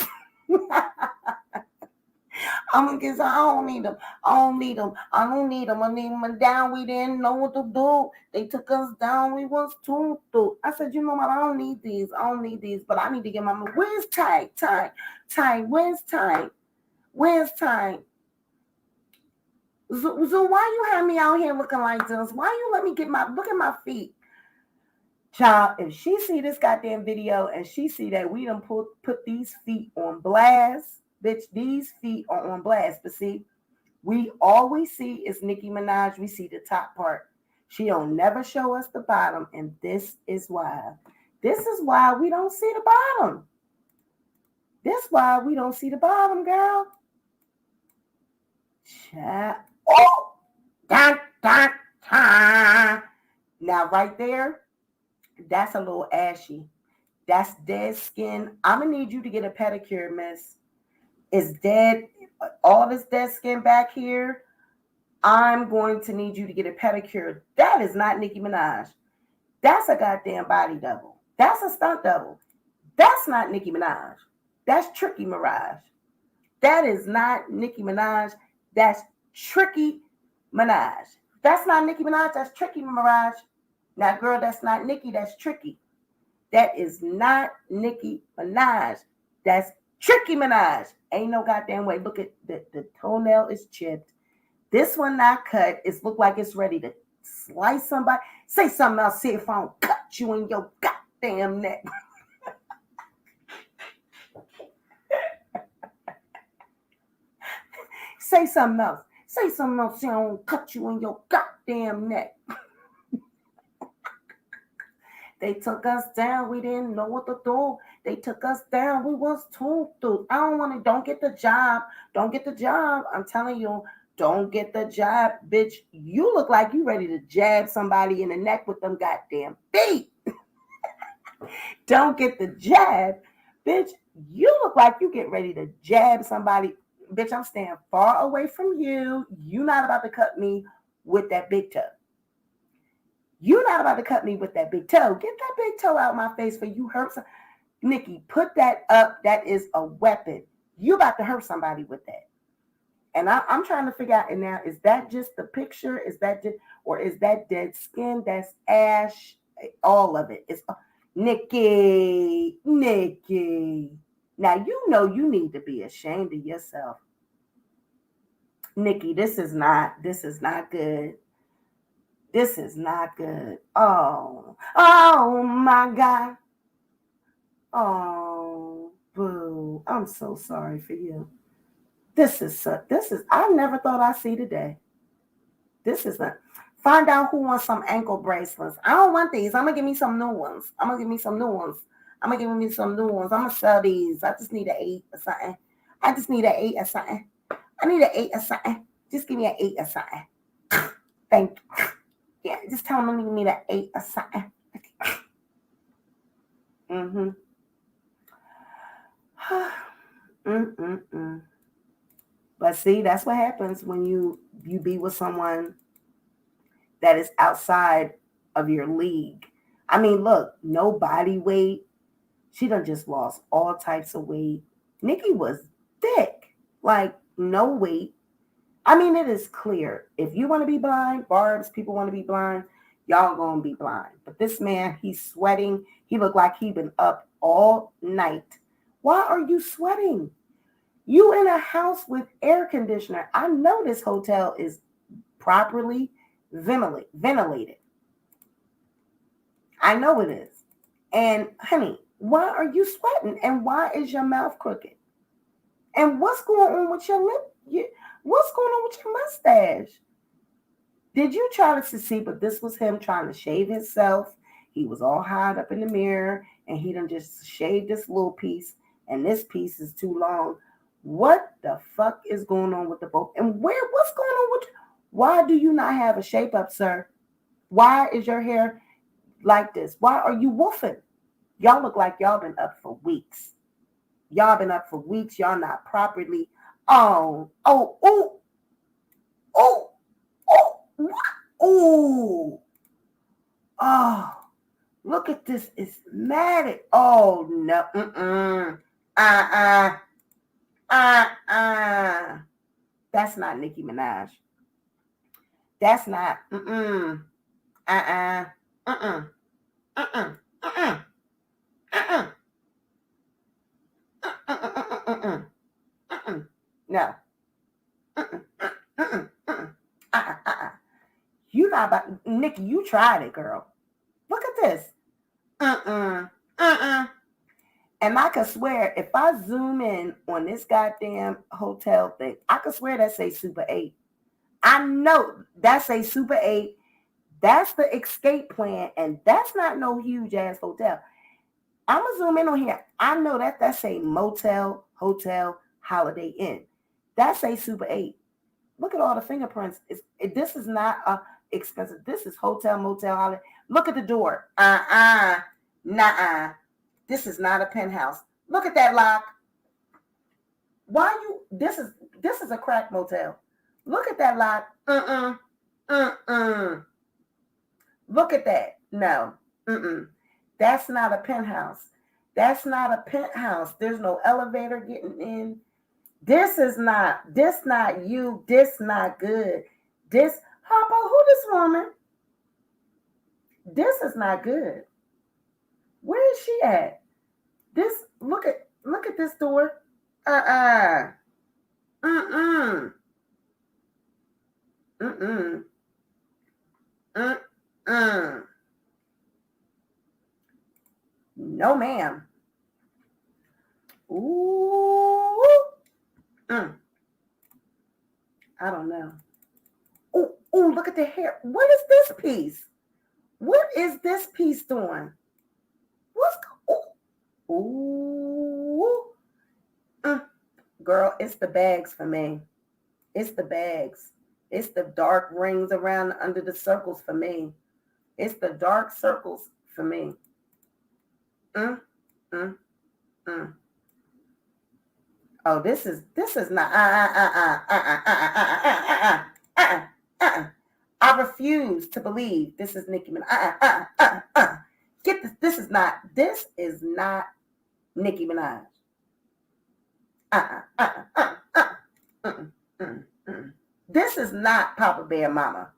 I don't need them. I need them down. We didn't know what to do. They took us down. We was too through. I said, you know what? I don't need these. But I need to get my money. Where's Ty? Where's Ty? So why you have me out here looking like this? Why you let me look at my feet? Child, if she see this goddamn video and she see that we done put these feet on blast, bitch, these feet are on blast. But see, all we see is Nicki Minaj. We see the top part. She don't never show us the bottom, and this is why. This is why we don't see the bottom. This is why we don't see the bottom, girl. Child. Oh! Now, right there, that's a little ashy. That's dead skin. I'm going to need you to get a pedicure, miss. It's dead. All this dead skin back here, I'm going to need you to get a pedicure. That is not Nicki Minaj. That's a goddamn body double. That's a stunt double. That's not Nicki Minaj. That's Tricky Mirage. That is not Nicki Minaj. That's Tricky Minaj. That's not Nicki Minaj. That's Tricky Mirage. Now, girl, that's not Nicki. That's Tricky. That is not Nicki Minaj. That's Tricky Minaj. Ain't no goddamn way. Look at the toenail is chipped. This one not cut. It look like it's ready to slice somebody. Say something else. See if I don't cut you in your goddamn neck. Say something else. Say something else. See I don't cut you in your goddamn neck. They took us down. We didn't know what to do. They took us down. We was too through. Don't get the job. Don't get the job. I'm telling you, don't get the job, bitch. You look like you ready to jab somebody in the neck with them goddamn feet. Don't get the jab, bitch. You look like you get ready to jab somebody. Bitch, I'm staying far away from you. You not about to cut me with that big toe. You not about to cut me with that big toe. Get that big toe out of my face for you hurt some. Nikki, put that up. That is a weapon. You about to hurt somebody with that. And I'm trying to figure out, and now, is that just the picture? Is that just, or is that dead skin? That's ash. All of it. It's Nikki. Now, you know you need to be ashamed of yourself. Nikki, this is not good. This is not good. Oh my God. Oh, boo. I'm so sorry for you. This is, I never thought I'd see today. This is not. Find out who wants some ankle bracelets. I don't want these. I'm going to give me some new ones. I'm going to sell these. I just need an 8 or something. I need an 8 or something. Just give me an 8 or something. Thank you. Yeah, just tell them to give me the 8 or something. But see, that's what happens when you be with someone that is outside of your league. I mean, look, no body weight. She done just lost all types of weight. Nikki was thick, like no weight. I mean, it is clear. If you want to be blind, Barbs, people want to be blind, y'all gonna be blind. But this man, he's sweating. He looked like he been up all night. Why are you sweating? You in a house with air conditioner. I know this hotel is properly ventilated. I know it is. And honey, why are you sweating? And why is your mouth crooked? And what's going on with your lip? What's going on with your mustache? Did you try to see? But this was him trying to shave himself. He was all high up in the mirror, and he done just shaved this little piece, and this piece is too long. What the fuck is going on with the both? And what's going on with you? Why do you not have a shape up, sir? Why is your hair like this? Why are you woofing? Y'all look like y'all been up for weeks. Y'all not properly. Oh, look at this. It's mad. Oh, no. That's not Nicki Minaj. That's not. No. You not about Nikki, you tried it, girl. Look at this. And I could swear, if I zoom in on this goddamn hotel thing, I could swear that say Super 8. I know that say Super 8. That's the escape plan, and that's not no huge ass hotel. I'm gonna zoom in on here. I know that say motel, hotel, Holiday Inn. That say Super 8. Look at all the fingerprints. This is not expensive. This is hotel, motel, holiday. Look at the door. Nuh-uh. This is not a penthouse. Look at that lock. This is a crack motel. Look at that lock. Look at that. No. That's not a penthouse. There's no elevator getting in. This not you. This not good. Harpo, who this woman? This is not good. Where is she at? Look at this door. No, ma'am. Ooh. I don't know. Oh, look at the hair. What is this piece? What is this piece doing? Girl, it's the bags for me. It's the bags. It's the dark rings around under the circles for me. It's the dark circles for me. Oh, this is not. I refuse to believe this is Nicki Minaj. Get this. This is not Nicki Minaj. This is not Papa Bear Mama.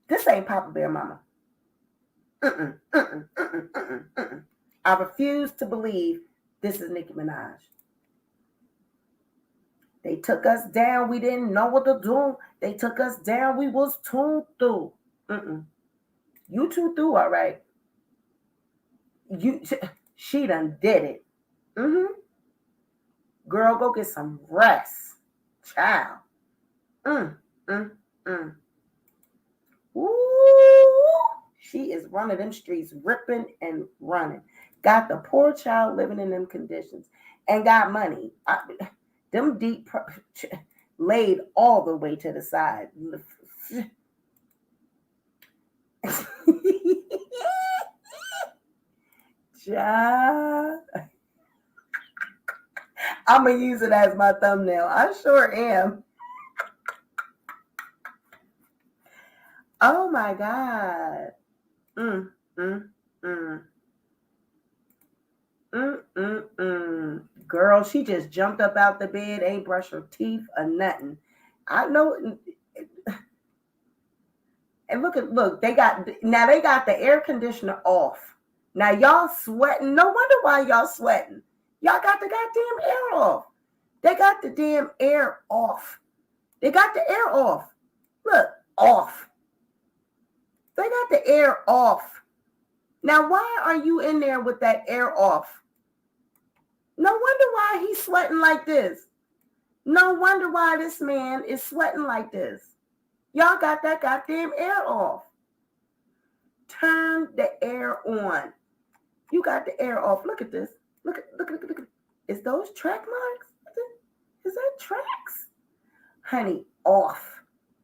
This ain't Papa Bear Mama. I refuse to believe this is Nicki Minaj. They took us down. We didn't know what to do. They took us down. We was too through. You too through, all right. She done did it. Girl, go get some rest. Child. Ooh. She is running them streets, ripping and running. Got the poor child living in them conditions and got money. Them deep laid all the way to the side. I'm going to use it as my thumbnail. I sure am. Oh my God. Girl, she just jumped up out the bed, ain't brushed her teeth or nothing. I know. And look, they got the air conditioner off. Now y'all sweating. No wonder why y'all sweating. Y'all got the goddamn air off. They got the damn air off. They got the air off. Look, off. They got the air off. Now, why are you in there with that air off? No wonder why he's sweating like this. No wonder why this man is sweating like this. Y'all got that goddamn air off. Turn the air on. You got the air off. Look at this. Look at. Is those track marks? Is that tracks? Honey, off.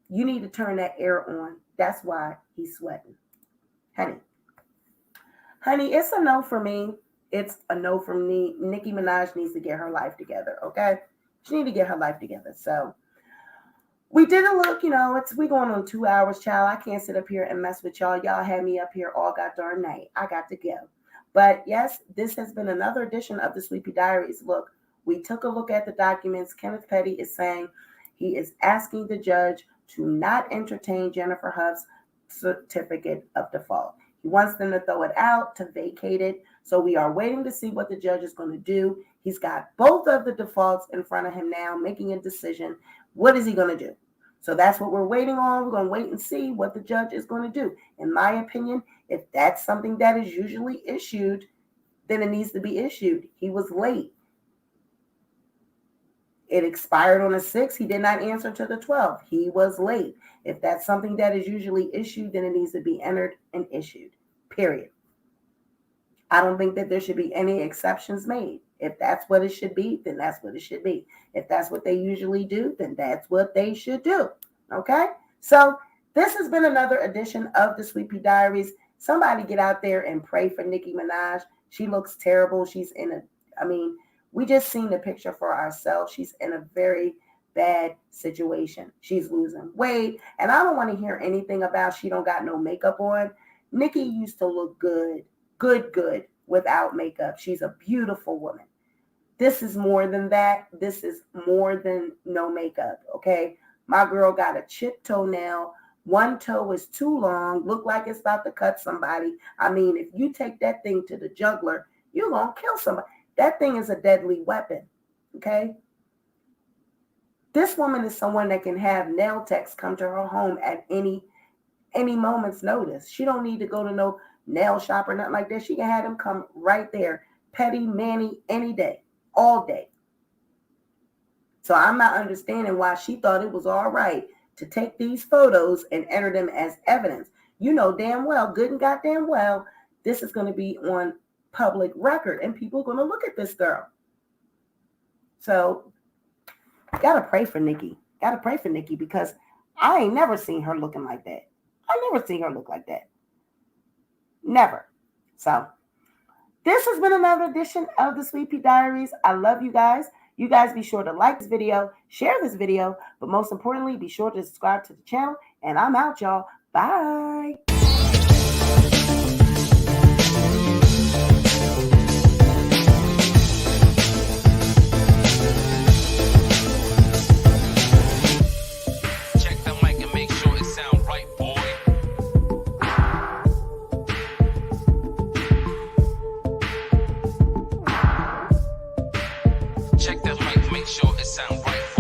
You need to turn that air on. That's why he's sweating. Honey, it's a no for me. It's a no from me. Nicki Minaj needs to get her life together, okay? She needs to get her life together. So we did a look, we going on 2 hours, child. I can't sit up here and mess with y'all. Y'all had me up here all goddamn night. I got to go. But yes, this has been another edition of the Sweet Pea Diaries. Look, we took a look at the documents. Kenneth Petty is saying he is asking the judge to not entertain Jennifer Hough's certificate of default. He wants them to throw it out, to vacate it. So we are waiting to see what the judge is going to do. He's got both of the defaults in front of him now, making a decision. What is he going to do? So that's what we're waiting on. We're going to wait and see what the judge is going to do. In my opinion, if that's something that is usually issued, then it needs to be issued. He was late. It expired on the 6th. He did not answer to the 12th. He was late. If that's something that is usually issued, then it needs to be entered and issued. Period. I don't think that there should be any exceptions made. If that's what it should be, then that's what it should be. If that's what they usually do, then that's what they should do. Okay? So this has been another edition of the Sweet Pea Diaries. Somebody get out there and pray for Nicki Minaj. She looks terrible. We just seen the picture for ourselves. She's in a very bad situation. She's losing weight. And I don't want to hear anything about she don't got no makeup on. Nicki used to look good without makeup. She's a beautiful woman. This is more than that. This is more than no makeup, okay? My girl got a chipped toenail. One toe is too long. Look like it's about to cut somebody. If you take that thing to the jugular, you're going to kill somebody. That thing is a deadly weapon, okay? This woman is someone that can have nail techs come to her home at any moment's notice. She don't need to go to no nail shop or nothing like that. She can have them come right there. Petty, Manny, any day, all day. So I'm not understanding why she thought it was all right to take these photos and enter them as evidence. You know damn well, good and goddamn well, this is going to be on public record and people are going to look at this girl. So gotta pray for Nicki. Because I ain't never seen her looking like that. I never seen her look like that. Never. So this has been another edition of the Sweet Pea Diaries. I love you guys. You guys be sure to like this video, share this video, but most importantly, be sure to subscribe to the channel. And I'm out, y'all. Bye. Check the mic and make sure it sound right, boy. Check the mic, make sure it sound right.